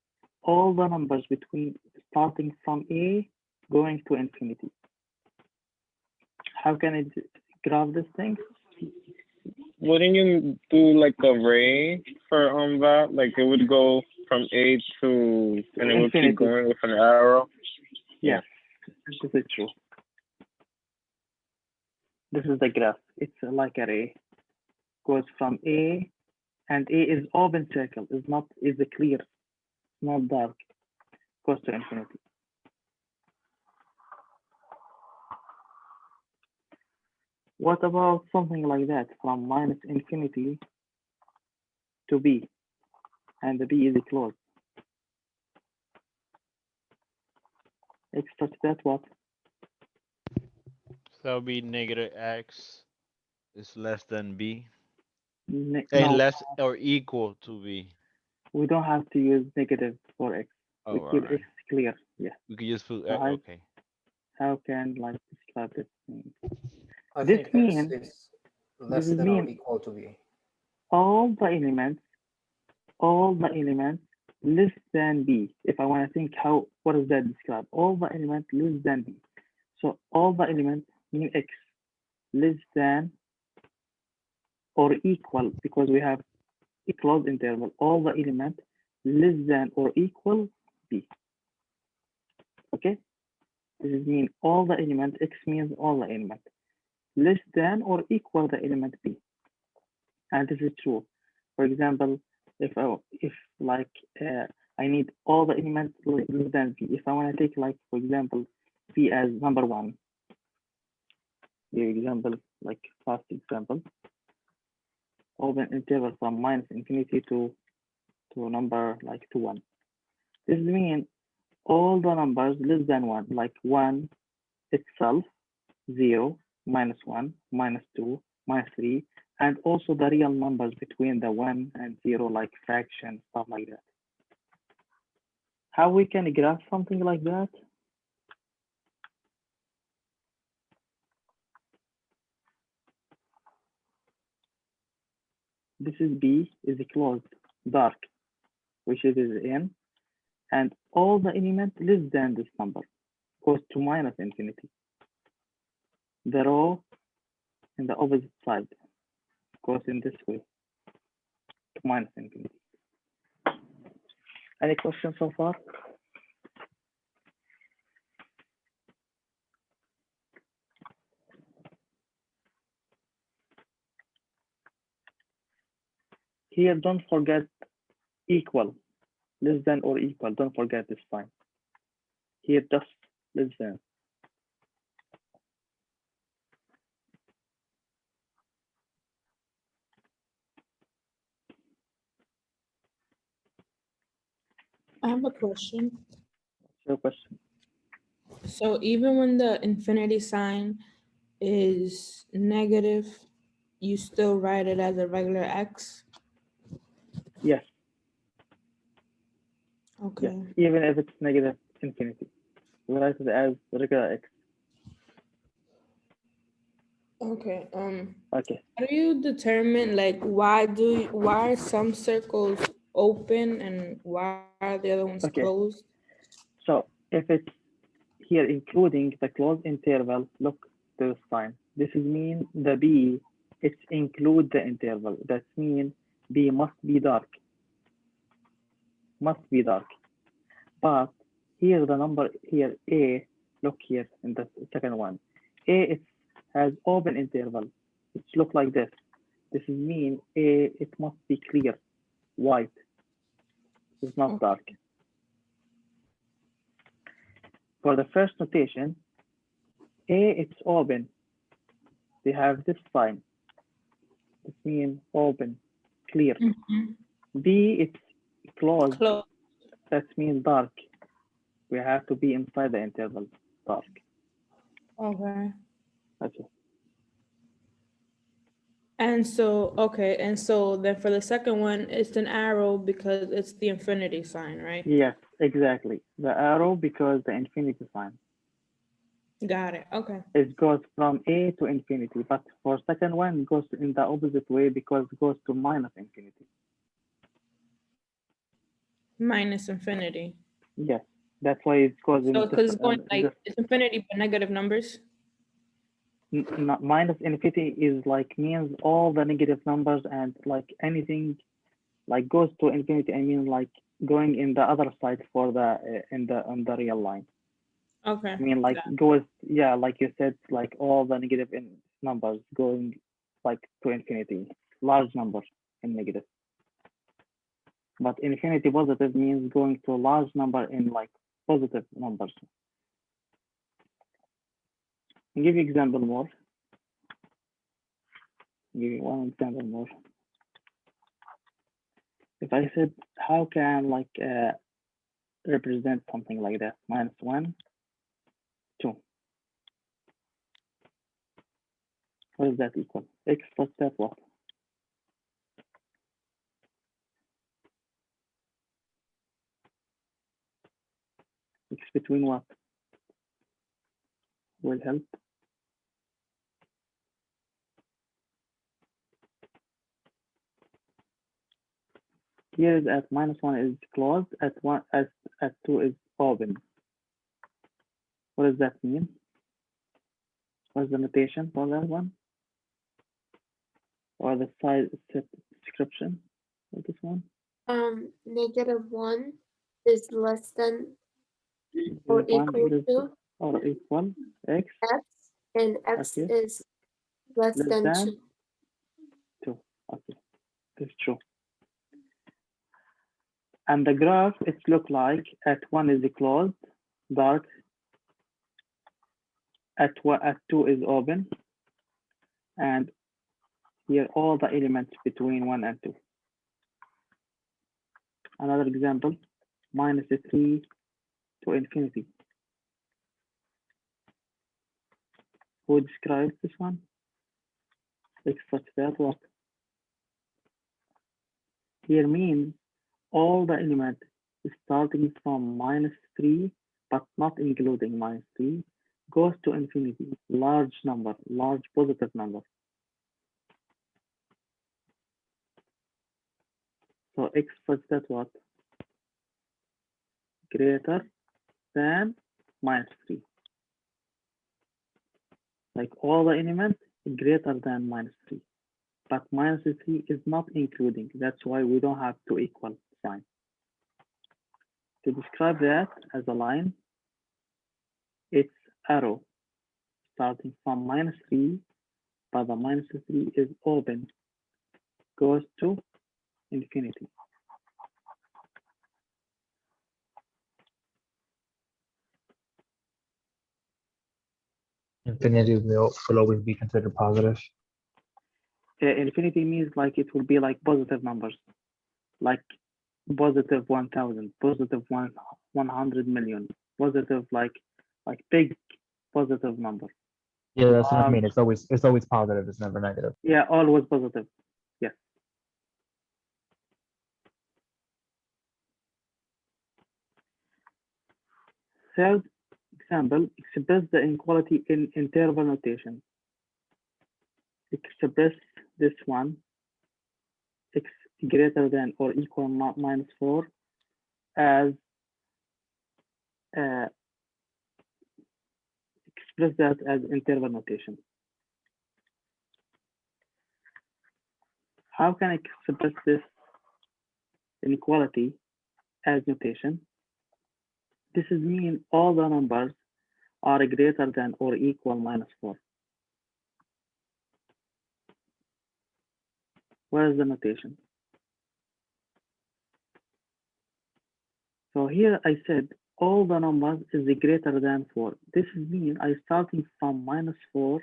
Speaker 2: all the numbers between starting from A going to infinity. How can I graph this thing?
Speaker 8: Wouldn't you do like a ray for that? Like it would go from A to, and it would
Speaker 2: infinity.
Speaker 8: keep going with an arrow.
Speaker 2: Yes, this is true. This is the graph. It's like a ray. Goes from A, and A is open circle. Is a clear, not dark. Goes to infinity. What about something like that from minus infinity to B, and the B is closed? X such that what?
Speaker 5: So that would be negative X is less than B.
Speaker 2: And
Speaker 5: And less or equal to B.
Speaker 2: we don't have to use negative for X.
Speaker 5: Oh,
Speaker 2: We keep X clear. Yeah.
Speaker 5: We could just put,
Speaker 2: So
Speaker 5: okay.
Speaker 2: how can like describe this thing?
Speaker 9: I
Speaker 2: This
Speaker 9: think X
Speaker 2: mean-
Speaker 9: is less
Speaker 2: is
Speaker 9: than or
Speaker 2: mean-
Speaker 9: equal to B.
Speaker 2: all the elements less than B. If I want to think what does that describe? All the elements less than B. So all the elements mean X less than or equal, because we have a closed interval. All the elements less than or equal B. Okay? This is mean all the elements, X means all the elements less than or equal the element B. And this is true. For example, if I need all the elements less than B. If I want to take like, for example, B as number 1. The example, like first example, open interval from minus infinity to number like to 1. This means all the numbers less than 1, like 1 itself, 0, -1, -2, -3, and also the real numbers between the 1 and 0, like fraction, stuff like that. How we can graph something like that? This is B is closed, dark, which it is in, and all the elements less than this number goes to minus infinity. The row in the opposite side goes in this way to minus infinity. Any questions so far? Here, don't forget equal, less than or equal. Don't forget this sign. Here, just less than.
Speaker 10: I have a question.
Speaker 2: Your question.
Speaker 10: So even when the infinity sign is negative, you still write it as a regular X?
Speaker 2: Yes.
Speaker 10: Okay.
Speaker 2: Yes. Even if it's negative infinity, we write it as regular X.
Speaker 10: Okay.
Speaker 2: Okay.
Speaker 10: How do you determine like why are some circles open and why are the other ones
Speaker 2: Okay.
Speaker 10: closed?
Speaker 2: So if it's here including the closed interval, look this sign. This is mean the B, it's include the interval. That means B must be dark. Must be dark. But here the number here A, look here in the second one. A it has open interval. It look like this. This is mean A it must be clear, white. It's not dark. For the first notation, A it's open. They have this sign. This means open, clear.
Speaker 10: Mhm.
Speaker 2: B it's closed.
Speaker 10: Closed.
Speaker 2: That means dark. We have to be inside the interval, dark.
Speaker 10: Okay.
Speaker 2: Okay.
Speaker 10: And so, okay, and so then for the second one, it's an arrow because it's the infinity sign, right?
Speaker 2: Yes, exactly. The arrow because the infinity sign.
Speaker 10: Got it. Okay.
Speaker 2: It goes from A to infinity, but for second one it goes in the opposite way because it goes to minus infinity.
Speaker 10: Minus infinity.
Speaker 2: Yes, that's why it goes in
Speaker 10: So because it's going
Speaker 2: in
Speaker 10: like
Speaker 2: this.
Speaker 10: it's infinity but negative numbers.
Speaker 2: Minus infinity is like means all the negative numbers and like anything like goes to infinity. I mean like going in the other side for the on the real line.
Speaker 10: Okay.
Speaker 2: I mean like goes, yeah, like you said, like all the negative numbers going like to infinity, large numbers in negative. But infinity positive means going to large number in like positive numbers. I'll give you example more. Give you one example more. If I said how can like represent something like that, -1, 2. What is that equal? X plus that what? X between what? Will help. Here is at -1 is closed, at 1 at 2 is open. What does that mean? What is the notation for that one? Or the size set description of this one?
Speaker 3: -1 is less than or equal to
Speaker 2: or equal X,
Speaker 3: x, and x
Speaker 2: okay,
Speaker 3: is less
Speaker 2: less
Speaker 3: than
Speaker 2: than
Speaker 3: 2.
Speaker 2: 2. Okay, this is true. And the graph, it look like at 1 is closed, dark, at 2 is open, and here all the elements between 1 and 2. Another example, -3 to infinity. Who describes this one? X such that what? Here means all the elements starting from -3, but not including -3, goes to infinity, large number, large positive number. So X such that what? Greater than -3. Like all the elements greater than -3. But -3 is not including. That's why we don't have to equal sign. To describe that as a line, it's arrow starting from -3, but the -3 is open, goes to infinity.
Speaker 7: Infinity will always be considered positive.
Speaker 2: Infinity means like it will be like positive numbers, like positive 1,000, positive 100 million, positive like big positive number.
Speaker 7: Yeah, that's what I mean. It's always positive. It's never negative.
Speaker 2: Yeah, always positive. Yes. Third example, express the inequality in interval notation. express this one, x greater than or equal minus 4, as express that as interval notation. How can I express this inequality as notation? This is mean all the numbers are greater than or equal minus 4. Where is the notation? So here I said all the numbers is greater than 4. This is mean I starting from minus 4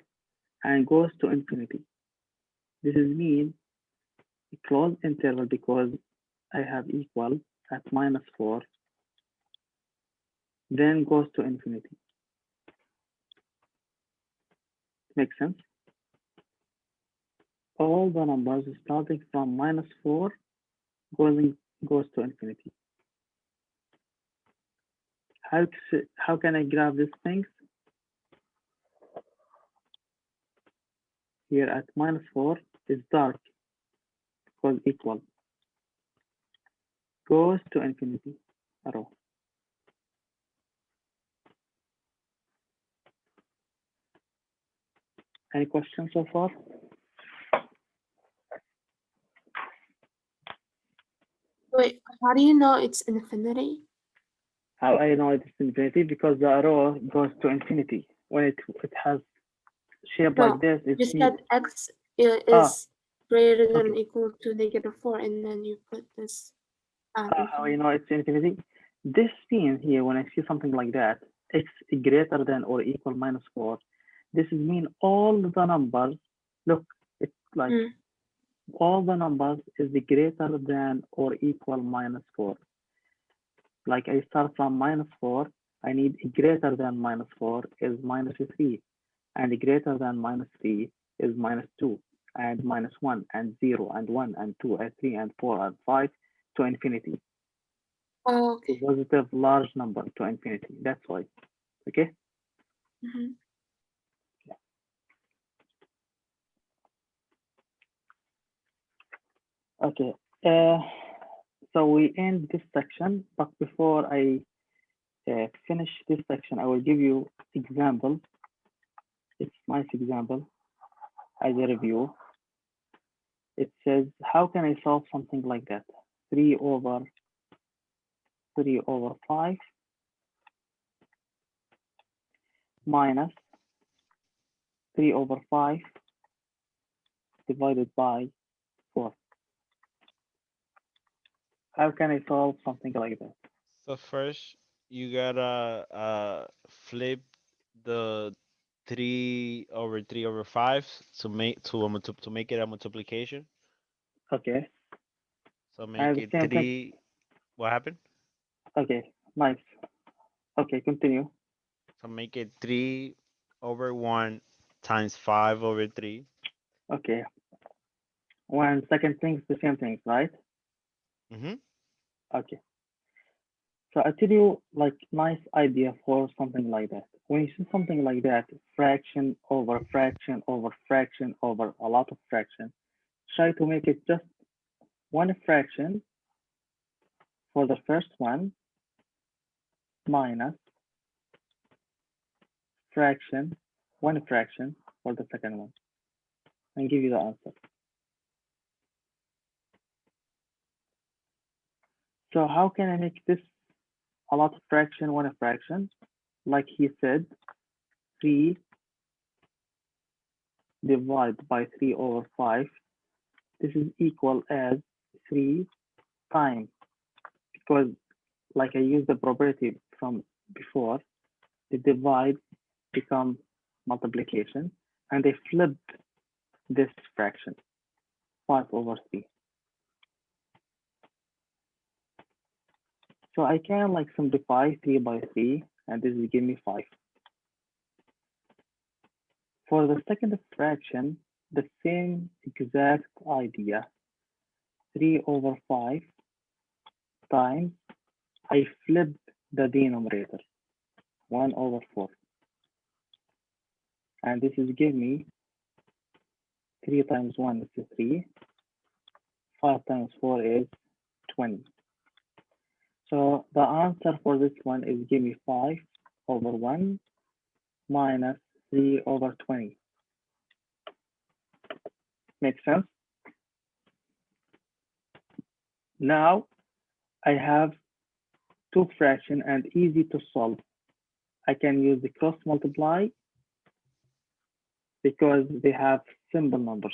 Speaker 2: and goes to infinity. This is mean a closed interval because I have equal at minus 4, then goes to infinity. Makes sense? All the numbers starting from minus 4 goes to infinity. How can I graph these things? Here at minus 4 is dark because equal. Goes to infinity, arrow. Any questions so far?
Speaker 3: Wait, how do you know it's infinity?
Speaker 2: How I know it's infinity? Because the arrow goes to infinity. When it has shape
Speaker 3: No,
Speaker 2: like this,
Speaker 3: You
Speaker 2: it's
Speaker 3: said x is
Speaker 2: Ah,
Speaker 3: greater than
Speaker 2: okay.
Speaker 3: or equal to -4, and then you put this.
Speaker 2: How I know it's infinity? This means here, when I see something like that, x greater than or equal minus 4, this is mean all the numbers, look, it's like all the numbers is greater than or equal minus 4. Like I start from minus 4, I need greater than minus 4 is minus 3, and greater than minus 3 is minus 2, and minus 1, and 0, and 1, and 2, and 3, and 4, and 5 to infinity.
Speaker 3: Oh, okay.
Speaker 2: A positive large number to infinity. That's why. Okay.
Speaker 3: Mhm.
Speaker 2: Okay. So we end this section, but before I finish this section, I will give you example. It's nice example as a review. It says, how can I solve something like that? 3 over 5 minus 3 over 5 divided by 4. How can I solve something like that?
Speaker 5: So first, you gotta flip the 3/3/5 to make it a multiplication.
Speaker 2: Okay.
Speaker 5: So
Speaker 2: And
Speaker 5: make
Speaker 2: the
Speaker 5: it
Speaker 2: same thing.
Speaker 5: 3. What happened?
Speaker 2: Okay. Nice. Okay. Continue.
Speaker 5: So make it 3/1 times 5/3.
Speaker 2: Okay. One second thing is the same thing, right?
Speaker 5: Mm-hmm.
Speaker 2: Okay. So I tell you, like, nice idea for something like that. When you see something like that, fraction over fraction over fraction over a lot of fraction, try to make it just one fraction for the first one minus fraction, one fraction for the second one, and give you the answer. So how can I make this a lot of fraction, one fraction? Like he said, 3 divided by 3 over 5. This is equal as 3 times, because like I used the property from before, the divide become multiplication, and they flipped this fraction, 5 over 3. So I can like simplify 3 by 3, and this will give me 5. For the second fraction, the same exact idea, 3 over 5 times, I flipped the denominator, 1 over 4. And this is give me 3 times 1 is 3. 5 times 4 is 20. So the answer for this one is give me 5 over 1 minus 3 over 20. Makes sense? Now I have two fractions and easy to solve. I can use the cross multiply because they have simple numbers.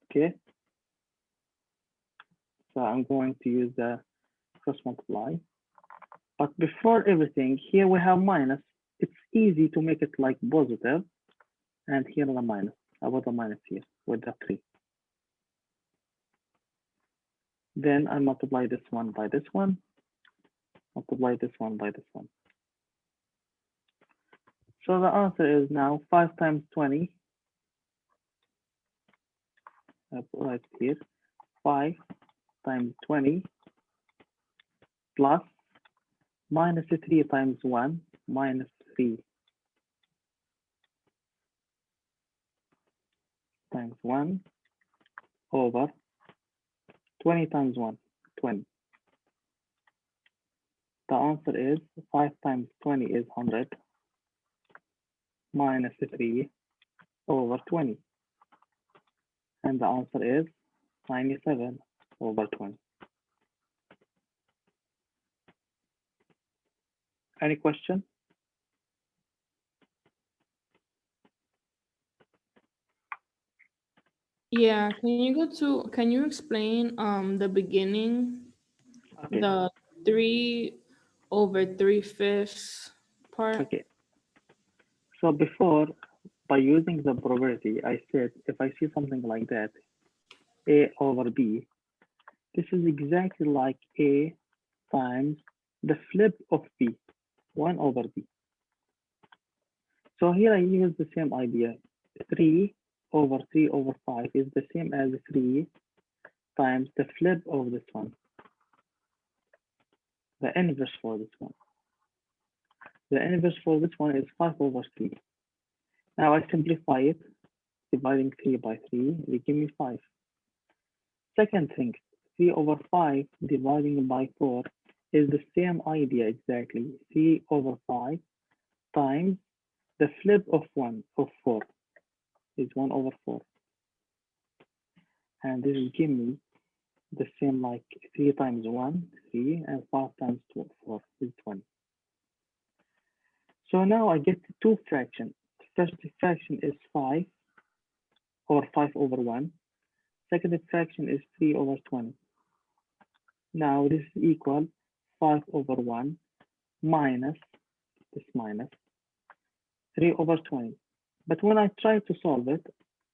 Speaker 2: Okay. So I'm going to use the cross multiply. But before everything, here we have minus. It's easy to make it like positive. And here the minus. I put the minus here with the 3. Then I multiply this one by this one. Multiply this one by this one. So the answer is now 5 times 20. I put it here. 5 times 20 plus minus 3 times 1 minus 3 times 1 over 20 times 1, 20. The answer is 5 times 20 is 100 minus 3 over 20. And the answer is 97 over 20. Any question?
Speaker 10: Yeah, can you explain the beginning,
Speaker 2: Okay.
Speaker 10: the 3 over 3/5 part?
Speaker 2: Okay. So before, by using the probability, I said if I see something like that, A over B, this is exactly like A times the flip of B, 1 over B. So here I use the same idea. 3 over 3 over 5 is the same as 3 times the flip of this one, the inverse for this one. The inverse for this one is 5 over 3. Now I simplify it, dividing 3 by 3, they give me 5. Second thing, 3 over 5 dividing by 4 is the same idea exactly. 3 over 5 times the flip of 4 is 1 over 4. And this will give me the same like 3 times 1, 3, and 5 times 4 is 20. So now I get two fractions. First fraction is 5 or 5 over 1. Second fraction is 3 over 20. Now this is equal 5 over 1 minus this minus 3 over 20. But when I try to solve it,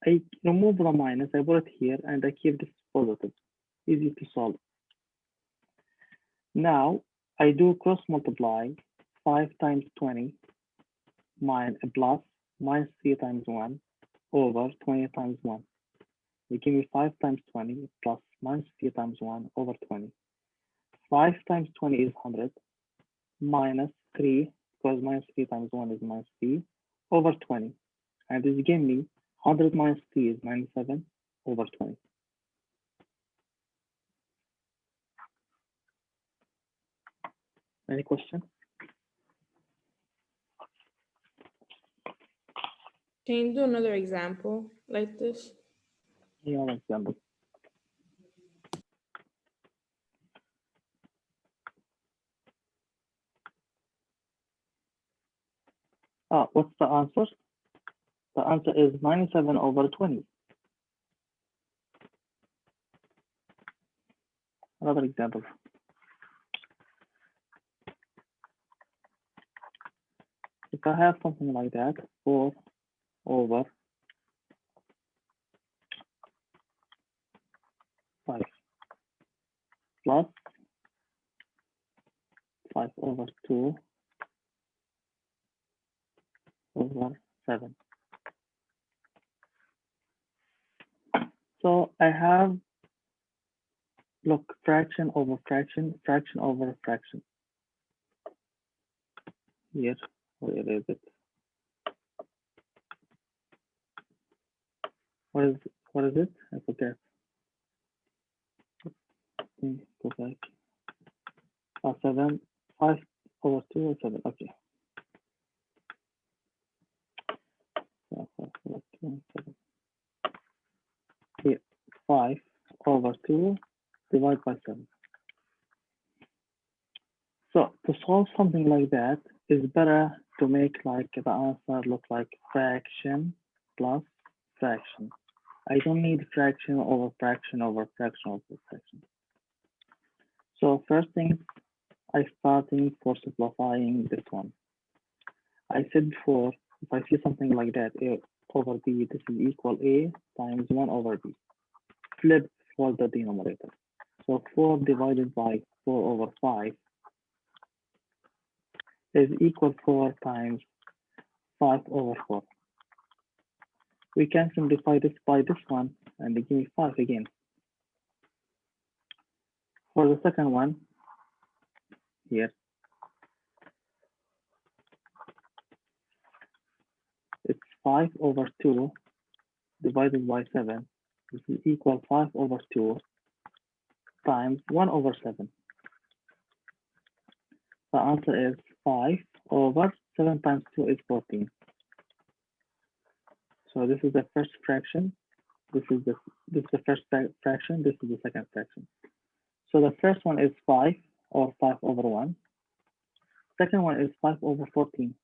Speaker 2: I remove the minus, I put it here, and I keep this positive. Easy to solve. Now I do cross multiply 5 times 20 plus minus 3 times 1 over 20 times 1. You give me 5 times 20 plus minus 3 times 1 over 20. 5 times 20 is 100 minus 3, because minus 3 times 1 is minus 3 over 20. And this gives me 100 minus 3 is 97 over 20. Any question?
Speaker 10: Can you do another example like this?
Speaker 2: Yeah, example. What's the answer? The answer is 97 over 20. Another example. If I have something like that, 4 over 5 plus 5 over 2 over 7. So I have, look, fraction over fraction, fraction over fraction. Here, where is it? What is it? I forget. Go back. 7, 5 over 2 or 7. Okay. 5 over 2, 7. Here, 5 over 2 divided by 7. So to solve something like that, it's better to make like the answer look like fraction plus fraction. I don't need fraction over fraction over fraction over fraction. So first thing, I starting for simplifying this one. I said before, if I see something like that, A over B, this is equal A times 1 over B. Flip for the denominator. So 4 divided by 4 over 5 is equal 4 times 5 over 4. We can simplify this by this one and they give me 5 again. For the second one, here, it's 5 over 2 divided by 7. This is equal 5 over 2 times 1 over 7. The answer is 5 over 7 times 2 is 14. So this is the first fraction. This is the first fraction. This is the second fraction. So the first one is 5 or 5 over 1. Second one is 5 over 14.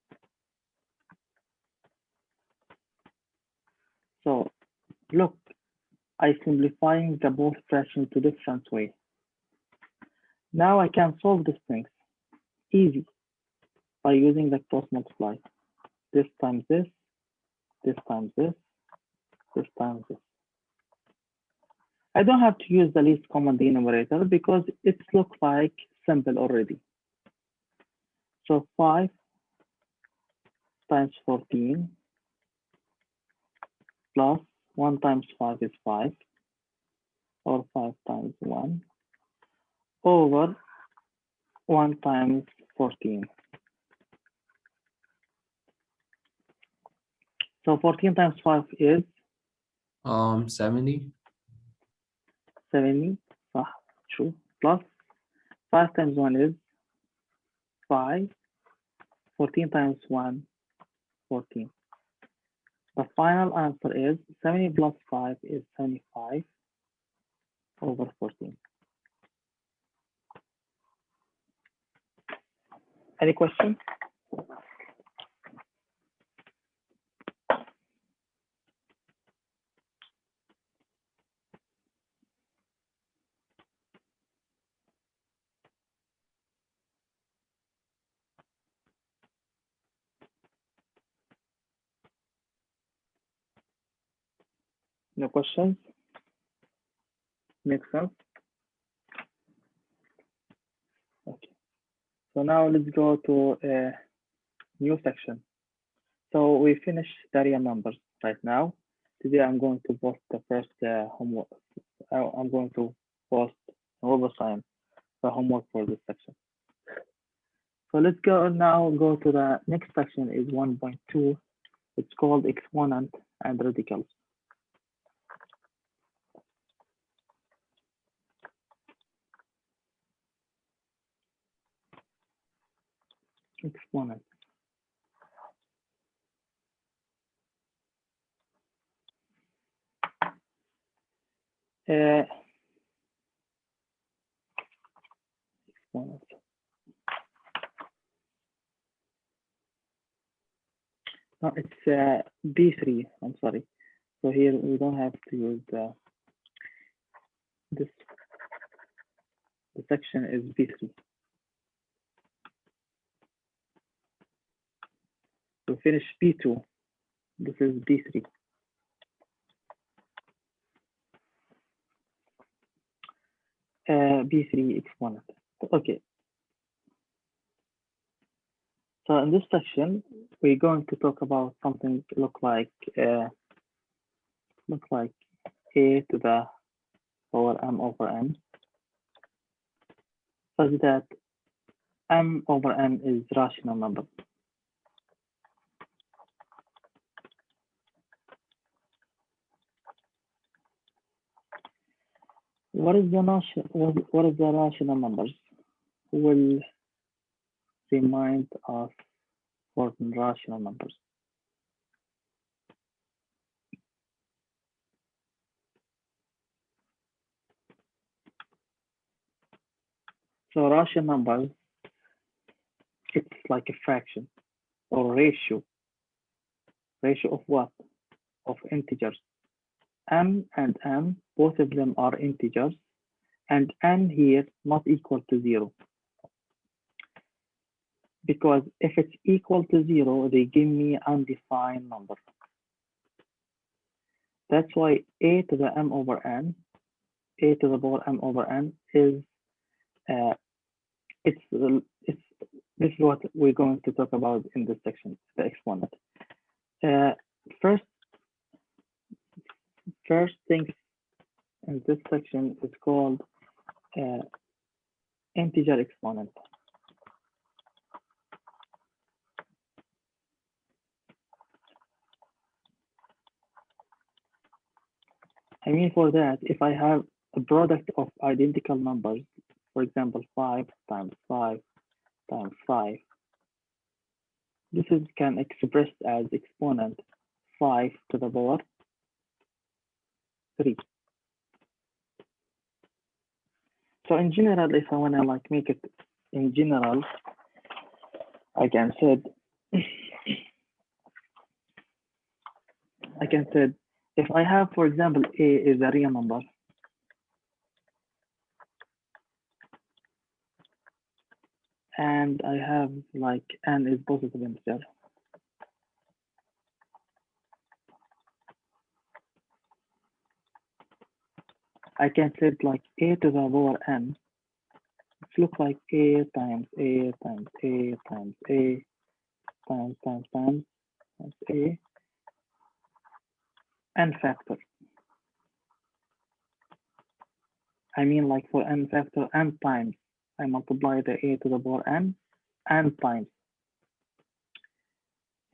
Speaker 2: So look, I simplifying the both fractions to different way. Now I can solve these things easy by using the cross multiply. This times this, this times this, this times this. I don't have to use the least common denominator because it looks like simple already. So 5 times 14 plus 1 times 5 is 5, or 5 times 1 over 1 times 14. So 14 times 5 is
Speaker 4: 70.
Speaker 2: 70. True. Plus 5 times 1 is 5. 14 times 1, 14. The final answer is 70 plus 5 is 75 over 14. Any questions? No questions? Makes sense? Okay. So now let's go to a new section. So we finished the real numbers right now. Today I'm going to post the first homework. I'm going to post overtime the homework for this section. So let's go to the next section is 1.2. It's called exponent and radicals. Exponent. Exponent. No, it's B3. I'm sorry. So here we don't have to use this. The section is B3. We finish P2. This is B3. B3 exponent. Okay. So in this section, we're going to talk about something look like A to the power m over n, such that m over n is rational number. What is the what is the rational numbers? Who will remind us for rational numbers? So rational numbers, it's like a fraction or ratio. Ratio of what? Of integers. M and M, both of them are integers, and N here not equal to 0. Because if it's equal to 0, they give me undefined number. That's why a to the m over n, a to the power m over n is this is what we're going to talk about in this section, the exponent. First things in this section is called integer exponent. I mean, for that, if I have a product of identical numbers, for example, 5 times 5 times 5, this is can expressed as exponent 5 to the power 3. So in general, if I want to like make it in general, I can say if I have, for example, a is a real number, and I have like n is positive integer, I can say like a to the power n. It looks like a times a times a times a times a n factor. I mean, like for n factor n times, I multiply the a to the power n times.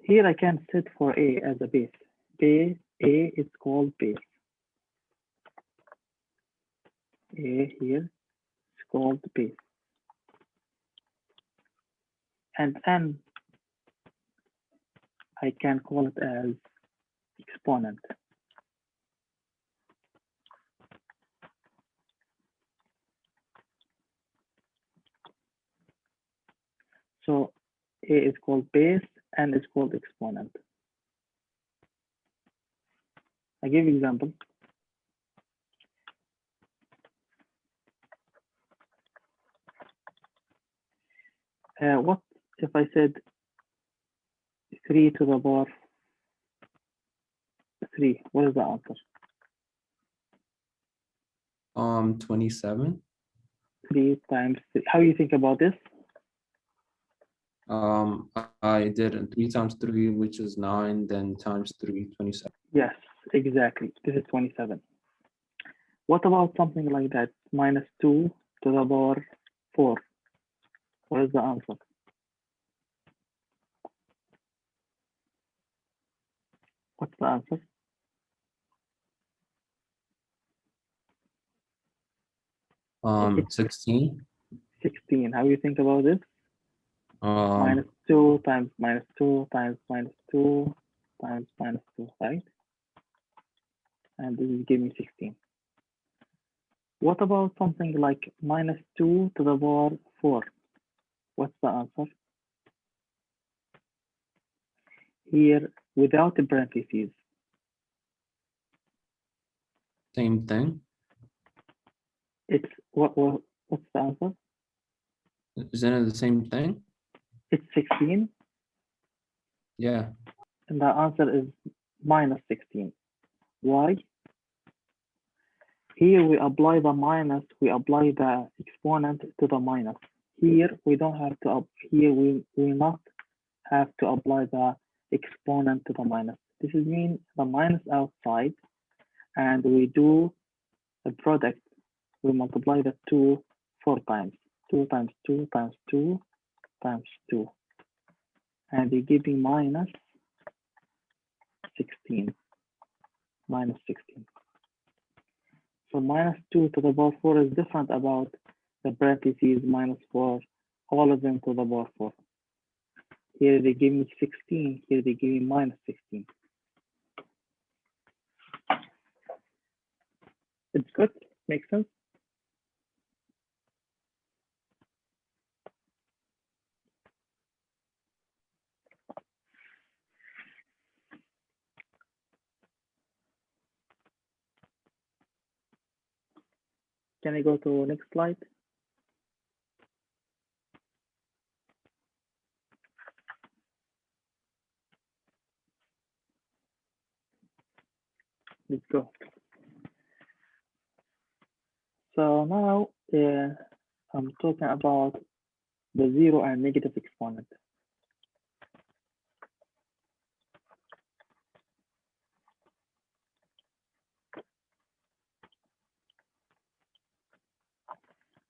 Speaker 2: Here I can set for a as a base. A is called base. A here is called base. And n, I can call it as exponent. So a is called base, n is called exponent. I give example. What if I said 3 to the power 3? What is the answer?
Speaker 4: 27.
Speaker 2: 3 times 3. How do you think about this?
Speaker 4: I did 3 times 3, which is 9, then times 3, 27.
Speaker 2: Yes, exactly. This is 27. What about something like that? Minus 2 to the power 4. What is the answer? What's the answer?
Speaker 4: 16.
Speaker 2: 16. How do you think about this? Minus 2 times minus 2 times minus 2 times minus 2, right? And this is giving me 16. What about something like minus 2 to the power 4? What's the answer? Here, without the parentheses.
Speaker 4: Same thing.
Speaker 2: It's what's the answer?
Speaker 4: Isn't it the same thing?
Speaker 2: It's 16.
Speaker 4: Yeah.
Speaker 2: And the answer is minus 16. Why? Here we apply the minus, we apply the exponent to the minus. Here we don't have to, here we not have to apply the exponent to the minus. This is mean the minus outside, and we do the product, we multiply the 2 4 times. 2 times 2 times 2 times 2. And they give me minus 16. Minus 16. So minus 2 to the power 4 is different about the parentheses minus 4, all of them to the power 4. Here they give me 16, here they give me minus 16. It's good, makes sense? Can I go to next slide? Let's go. So now I'm talking about the zero and negative exponent.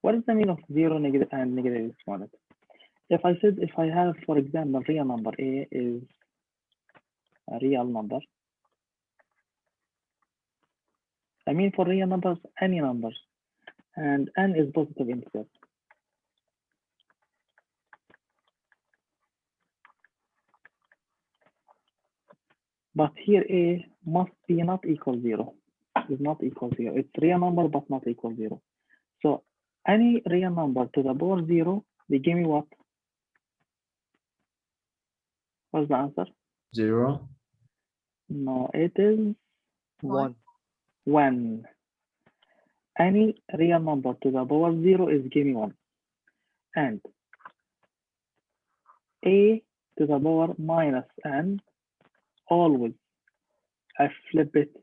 Speaker 2: What is the meaning of zero, negative, and negative exponent? If I said, if I have, for example, real number A is a real number. I mean for real numbers, any numbers, and n is positive integer. But here A must be not equal 0. Is not equal 0. It's real number but not equal 0. So any real number to the power 0, they give me what? What's the answer?
Speaker 4: 0.
Speaker 2: No, it is
Speaker 9: 1.
Speaker 2: 1. Any real number to the power 0 is give me 1. And A to the power minus n, always I flip it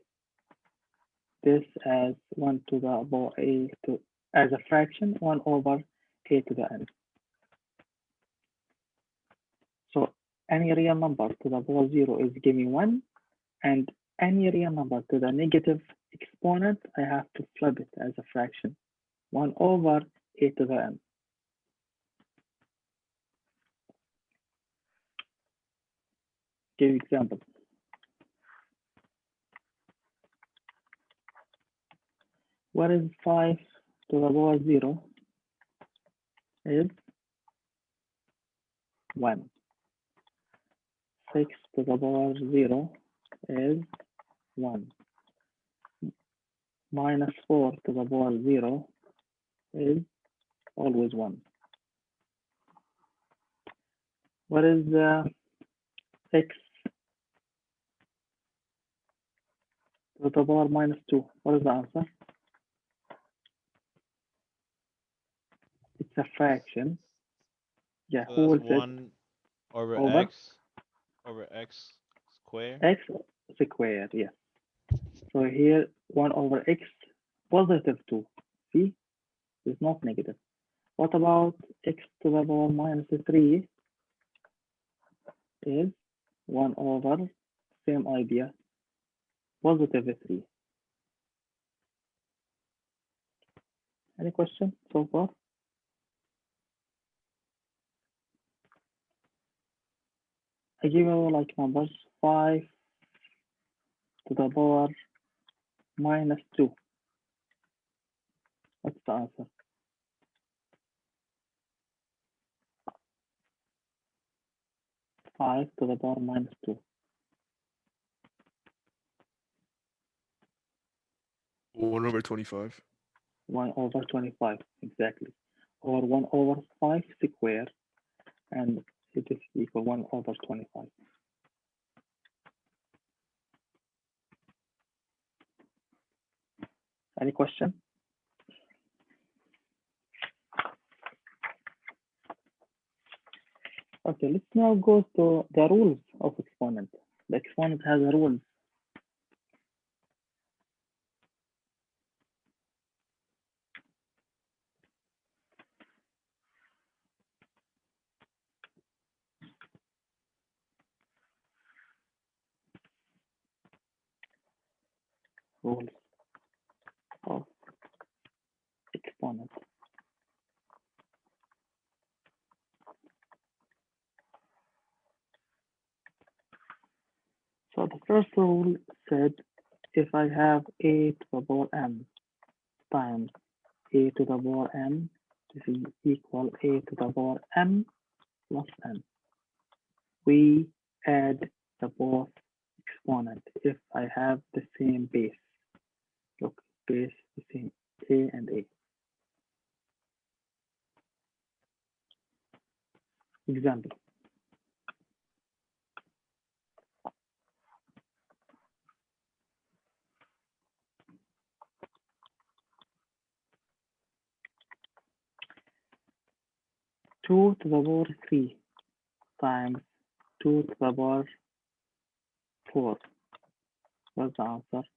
Speaker 2: this as 1 to the power A to as a fraction, 1 over A to the n. So any real number to the power 0 is give me 1, and any real number to the negative exponent, I have to flip it as a fraction, 1 over A to the n. Give you example. What is 5 to the power 0 is 1. 6 to the power 0 is 1. Minus 4 to the power 0 is always 1. What is x to the power minus 2? What is the answer? It's a fraction. Yeah,
Speaker 5: So
Speaker 2: who will
Speaker 5: that's
Speaker 2: say
Speaker 5: 1 over
Speaker 2: over
Speaker 5: x squared.
Speaker 2: x squared? Yeah. So here 1 over x positive 2. See, it's not negative. What about x to the power minus 3 is 1 over, same idea, positive 3. Any question so far? I give you like numbers 5 to the power minus 2. What's the answer? Five to the power minus 2.
Speaker 11: 1 over 25.
Speaker 2: 1 over 25, exactly. Or 1 over 5 square, and it is equal 1 over 25. Any question? Okay, let's now go to the rules of exponent. The exponent has a rule. Rules of exponent. So the first rule said if I have a to the power m, times a to the power n. This is equal a to the power m plus n. We add the both exponent if I have the same base. Look, base the same, a and a. Example. Two to the power 3 times 2 to the power 4. What's the answer?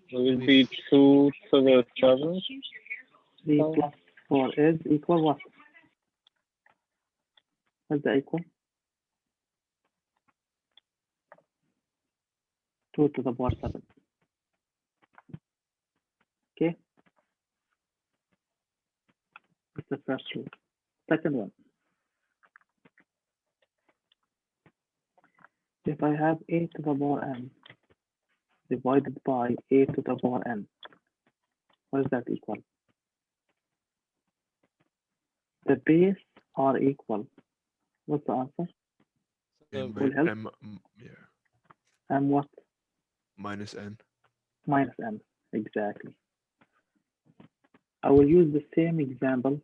Speaker 8: It would be 2 to the 7.
Speaker 2: 3
Speaker 8: Oh.
Speaker 2: plus 4 is equal what? What's the equal? 2 to the power 7. Okay. That's the first rule. Second one. If I have a to the power n divided by a to the power n, what is that equal? The base are equal. What's the answer?
Speaker 11: And
Speaker 2: Will help.
Speaker 11: yeah,
Speaker 2: And what?
Speaker 11: minus n.
Speaker 2: Minus n. Exactly. I will use the same example.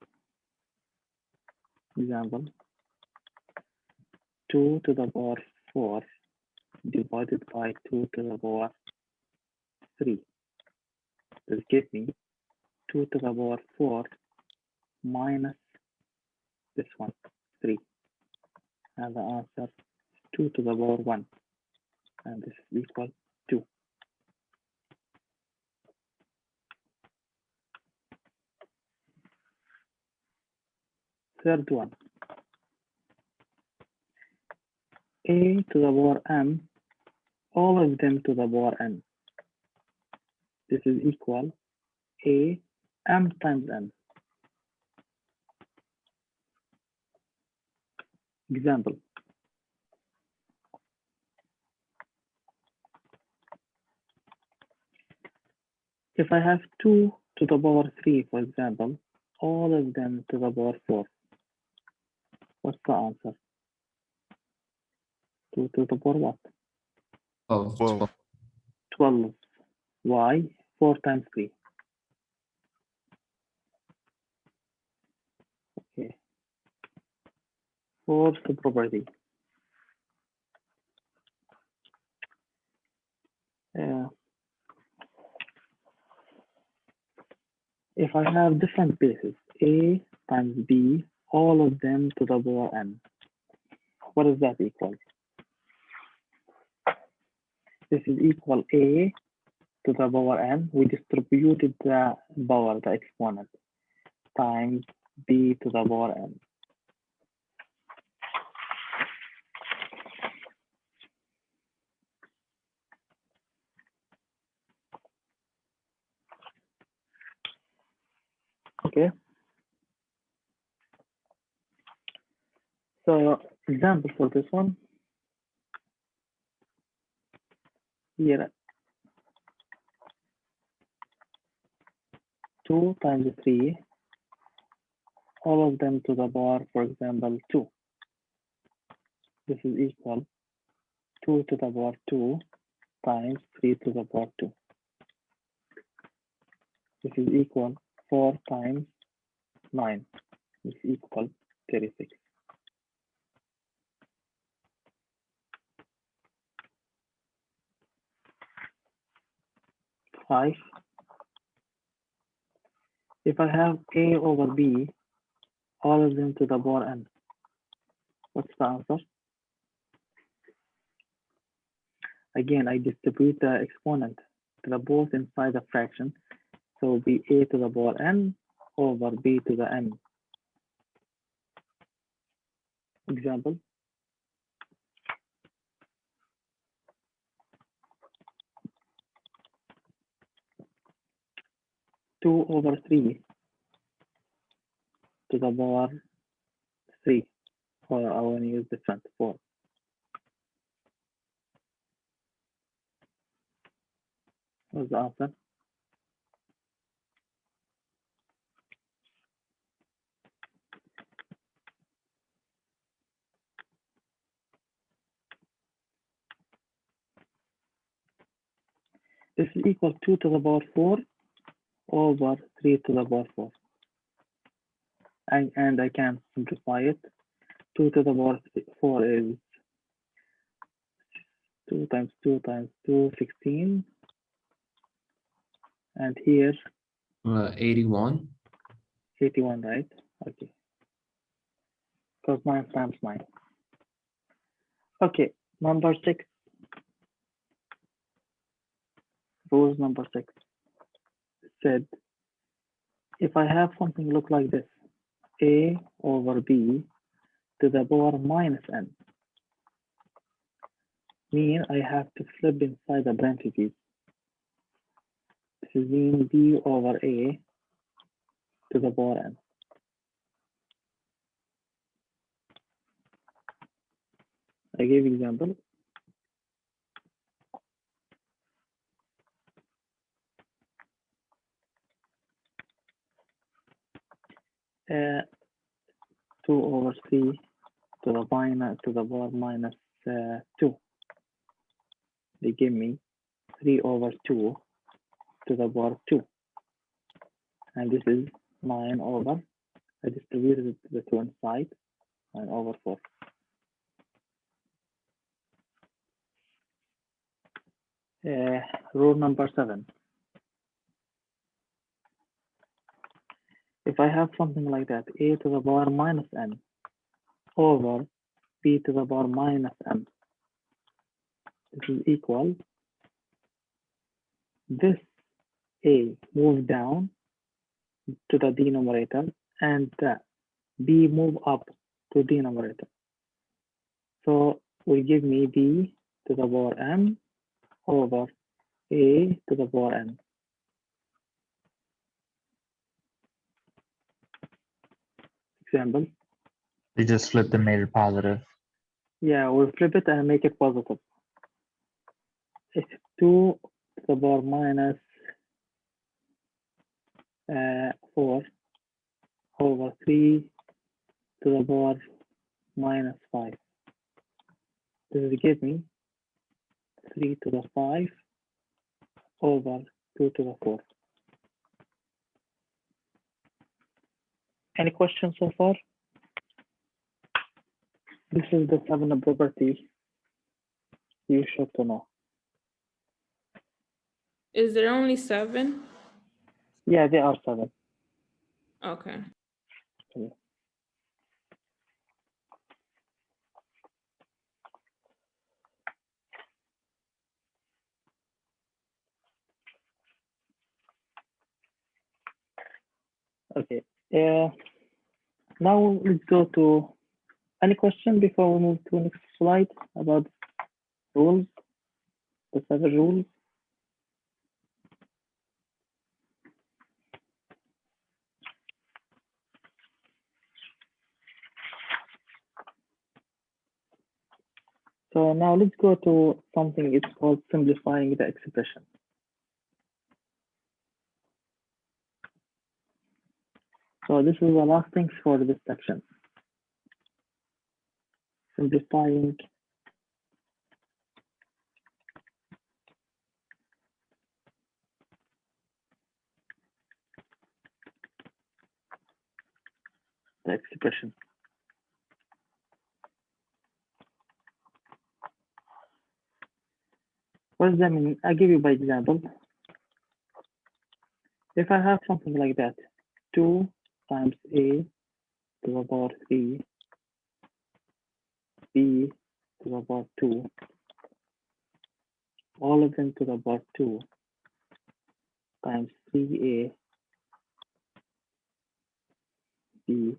Speaker 2: 2 to the power 4 divided by 2 to the power 3. This gives me 2 to the power 4 minus this one, 3. And the answer is 2 to the power 1. And this is equal 2. Third one. A to the power m, all of them to the power n. This is equal a m times n. Example. If I have 2 to the power 3, for example, all of them to the power 4, what's the answer? 2 to the power what?
Speaker 11: 12.
Speaker 2: 12. Why? 4 times 3. Okay. Fourth property. If I have different bases, a times b, all of them to the power n, what is that equal? This is equal a to the power n. We distributed the power, the exponent, times b to the power n. Okay. So example for this one. Here, 2 times 3, all of them to the power, for example, 2. This is equal 2 to the power 2 times 3 to the power 2. This is equal 4 times 9. This is equal 36. Five. If I have a over b, all of them to the power n, what's the answer? Again, I distribute the exponent to the both inside the fraction. So it will be a to the power n over b to the n. Example. Two over 3 to the power 3, or I want to use different 4. What's the answer? This is equal 2 to the power 4 over 3 to the power 4. And I can simplify it. 2 to the power 4 is 2 times 2 times 2, 16. And here,
Speaker 4: 81.
Speaker 2: 81, right? Okay. Because 9 times 9. Okay, number 6. Rule number 6 said, if I have something look like this, A over B to the power minus n, mean I have to flip inside the parentheses. This is mean B over A to the power n. I gave example. 2 over 3 to the power minus 2. They give me 3 over 2 to the power 2. And this is 9 over, I distributed the 2 inside, 9 over 4. Rule number 7. If I have something like that, A to the power minus n over B to the power minus m, this is equal, this A move down to the denominator and B move up to denominator. So will give me B to the power m over A to the power n. Example.
Speaker 7: You just flipped and made it positive.
Speaker 2: Yeah, we'll flip it and make it positive. It's 2 to the power minus 4 over 3 to the power minus 5. This will give me 3 to the 5 over 2 to the 4. Any questions so far? This is the 7 property you should know.
Speaker 10: Is there only 7?
Speaker 2: Yeah, there are 7.
Speaker 10: Okay.
Speaker 2: Okay. Now let's go to any question before we move to the next slide about rules, the 7 rules. So now let's go to something it's called simplifying the expression. So this is the last things for this section. Simplifying the expression. What does that mean? I'll give you by example. If I have something like that, 2 times A to the power 3, B to the power 2, all of them to the power 2, times 3A, B to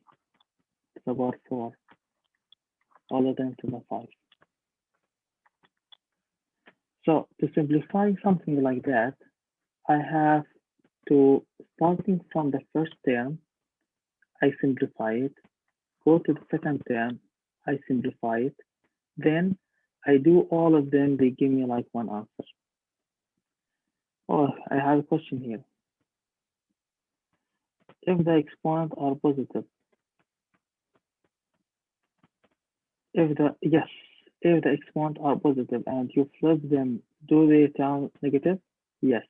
Speaker 2: the power 4, all of them to the 5. So to simplify something like that, I have to, starting from the first term, I simplify it, go to the second term, I simplify it, then I do all of them, they give me like one answer. Oh, I have a question here. If the exponents are positive, if the exponents are positive and you flip them, do they turn negative? Yes,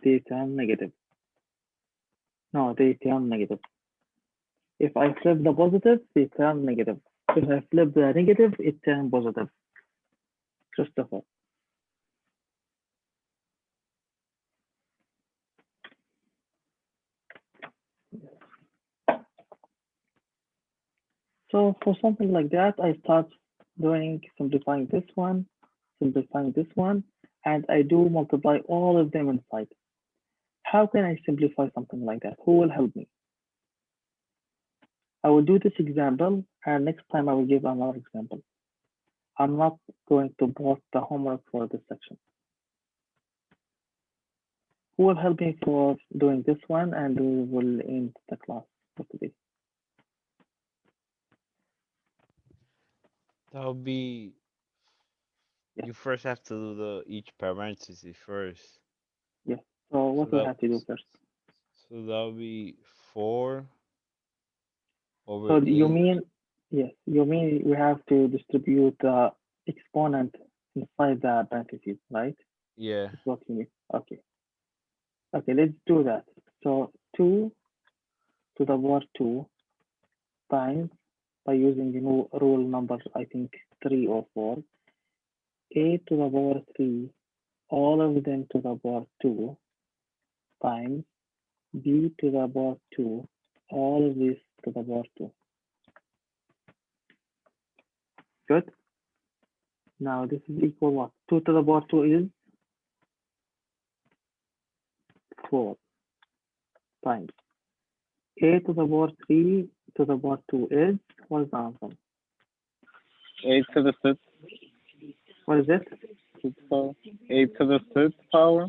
Speaker 2: they turn negative. No, they turn negative. If I flip the positive, they turn negative. If I flip the negative, it turns positive. Christopher. So for something like that, I start doing simplifying this one, and I do multiply all of them inside. How can I simplify something like that? Who will help me? I will do this example, and next time I will give another example. I'm not going to post the homework for this section. Who will help me for doing this one, and we will end the class for today.
Speaker 5: That would be,
Speaker 2: Yeah.
Speaker 5: you first have to do the each parenthesis first.
Speaker 2: Yeah. So what we have to do first?
Speaker 5: So that would be 4 over
Speaker 2: So
Speaker 5: 8.
Speaker 2: you mean, yes, you mean we have to distribute the exponent inside the parentheses, right?
Speaker 5: Yeah.
Speaker 2: That's what you mean. Okay. Okay, let's do that. So 2 to the power 2 times, by using rule number, I think 3 or 4, a to the power 3, all of them to the power 2 times b to the power 2, all of this to the power 2. Good. Now this is equal what? 2 to the power 2 is 4 times a to the power 3 to the power 2 is, what is the answer?
Speaker 8: 8 to the 6th.
Speaker 2: What is it?
Speaker 8: 8 to the 6th power.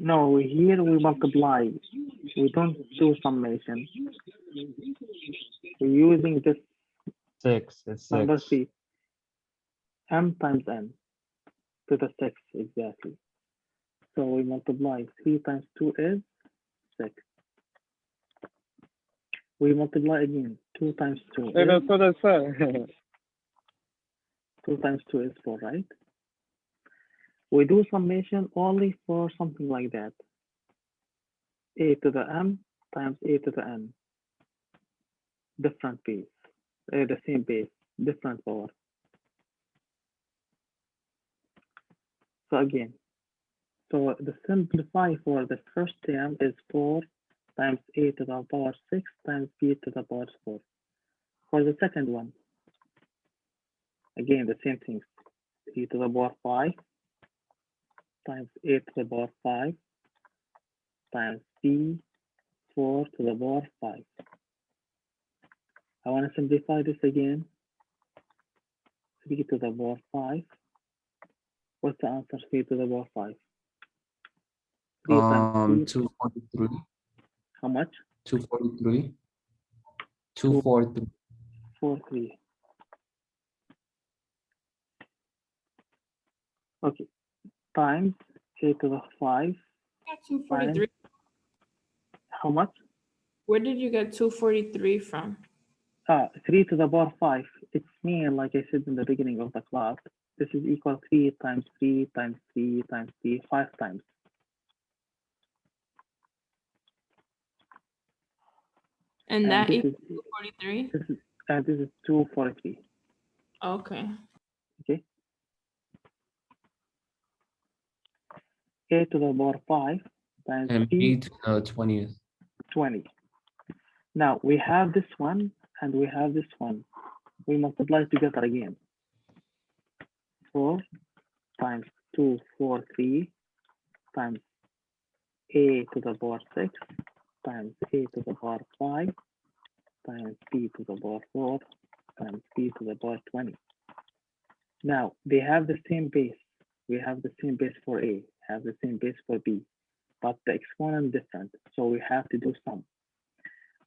Speaker 2: No, here we multiply. We don't do summation. We're using this
Speaker 7: 6. It's
Speaker 2: number
Speaker 7: 6.
Speaker 2: 3. M times n to the 6 exactly. So we multiply 3 times 2 is 6. We multiply again. 2 times 2
Speaker 8: Hey,
Speaker 2: is,
Speaker 8: that's what I said.
Speaker 2: 2 times 2 is 4, right? We do summation only for something like that. A to the m times a to the n. Different base. The same base, different power. So again, so the simplify for the first term is 4 times a to the power 6 times b to the power 4. For the second one, again, the same thing. E to the power 5 times a to the power 5 times b 4 to the power 5. I want to simplify this again. 3 to the power 5. What's the answer? 3 to the power 5. 3 times 3.
Speaker 4: 243.
Speaker 2: How much?
Speaker 4: 243. 243.
Speaker 2: 43. Okay. Times a to the 5.
Speaker 10: Got 243.
Speaker 2: How much?
Speaker 10: Where did you get 243 from?
Speaker 2: 3 to the power 5. It's me, like I said in the beginning of the class. This is equal 3 times 3 times 3 times 3, 5 times.
Speaker 10: And that
Speaker 2: this
Speaker 10: equals
Speaker 2: is
Speaker 10: 243?
Speaker 2: this is 243.
Speaker 10: Okay.
Speaker 2: Okay. A to the power 5 times
Speaker 4: And
Speaker 2: b
Speaker 4: b to the 20th.
Speaker 2: 20. Now we have this one and we have this one. We multiply together again. 4 times 243 times a to the power 6 times a to the power 5 times b to the power 4 times b to the power 20. Now they have the same base. We have the same base for a, have the same base for b, but the exponent different. So we have to do sum.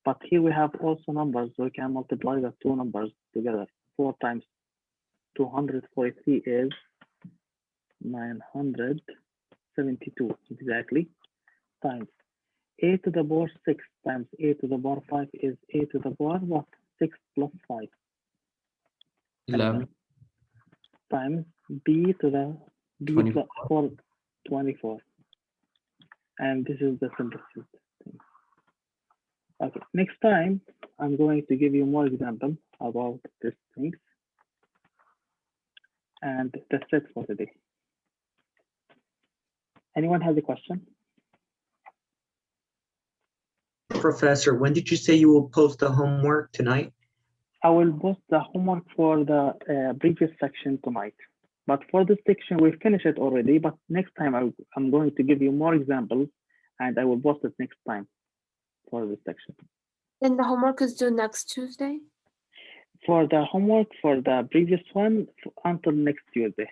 Speaker 2: But here we have also numbers, so we can multiply the two numbers together. 4 times 243 is 900 72 exactly, times a to the power 6 times a to the power 5 is a to the power what? 6 plus 5.
Speaker 4: 11.
Speaker 2: Times b to the b
Speaker 4: 24.
Speaker 2: for 24. And this is the simplest thing. Okay, next time I'm going to give you more examples about these things. And that's it for today. Anyone has a question?
Speaker 12: Professor, when did you say you will post the homework tonight?
Speaker 2: I will post the homework for the previous section tonight. But for this section, we finished it already. But next time, I'm going to give you more examples, and I will post it next time for this section.
Speaker 3: Then the homework is due next Tuesday?
Speaker 2: For the homework for the previous one, until next Tuesday.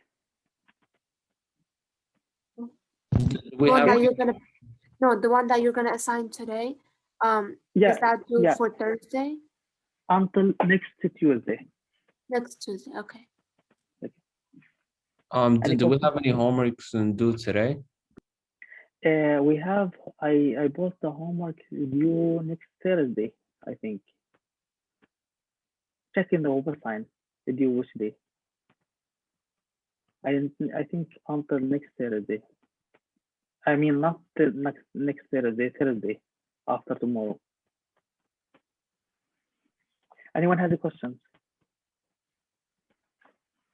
Speaker 4: We have,
Speaker 3: The one that you're gonna assign today.
Speaker 2: Yeah,
Speaker 3: is that due
Speaker 2: yeah.
Speaker 3: for Thursday?
Speaker 2: Until next Tuesday.
Speaker 3: Next Tuesday, okay.
Speaker 4: do we have any homeworks due today?
Speaker 2: We have, I post the homework due next Thursday, I think. Check in the oversign, due which day. I think until next Thursday. I mean, not the next Thursday, Thursday, after tomorrow. Anyone has a question?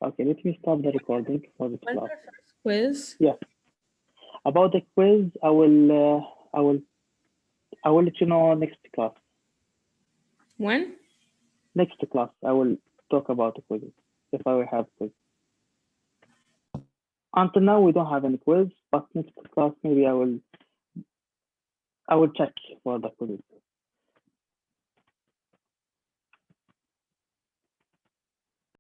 Speaker 2: Okay, let me stop the recording for this class.
Speaker 10: Quiz?
Speaker 2: Yeah. About the quiz, I will let you know next class.
Speaker 10: When?
Speaker 2: Next class, I will talk about the quiz if I will have quiz. Until now, we don't have any quiz, but next class maybe I will check for the quiz.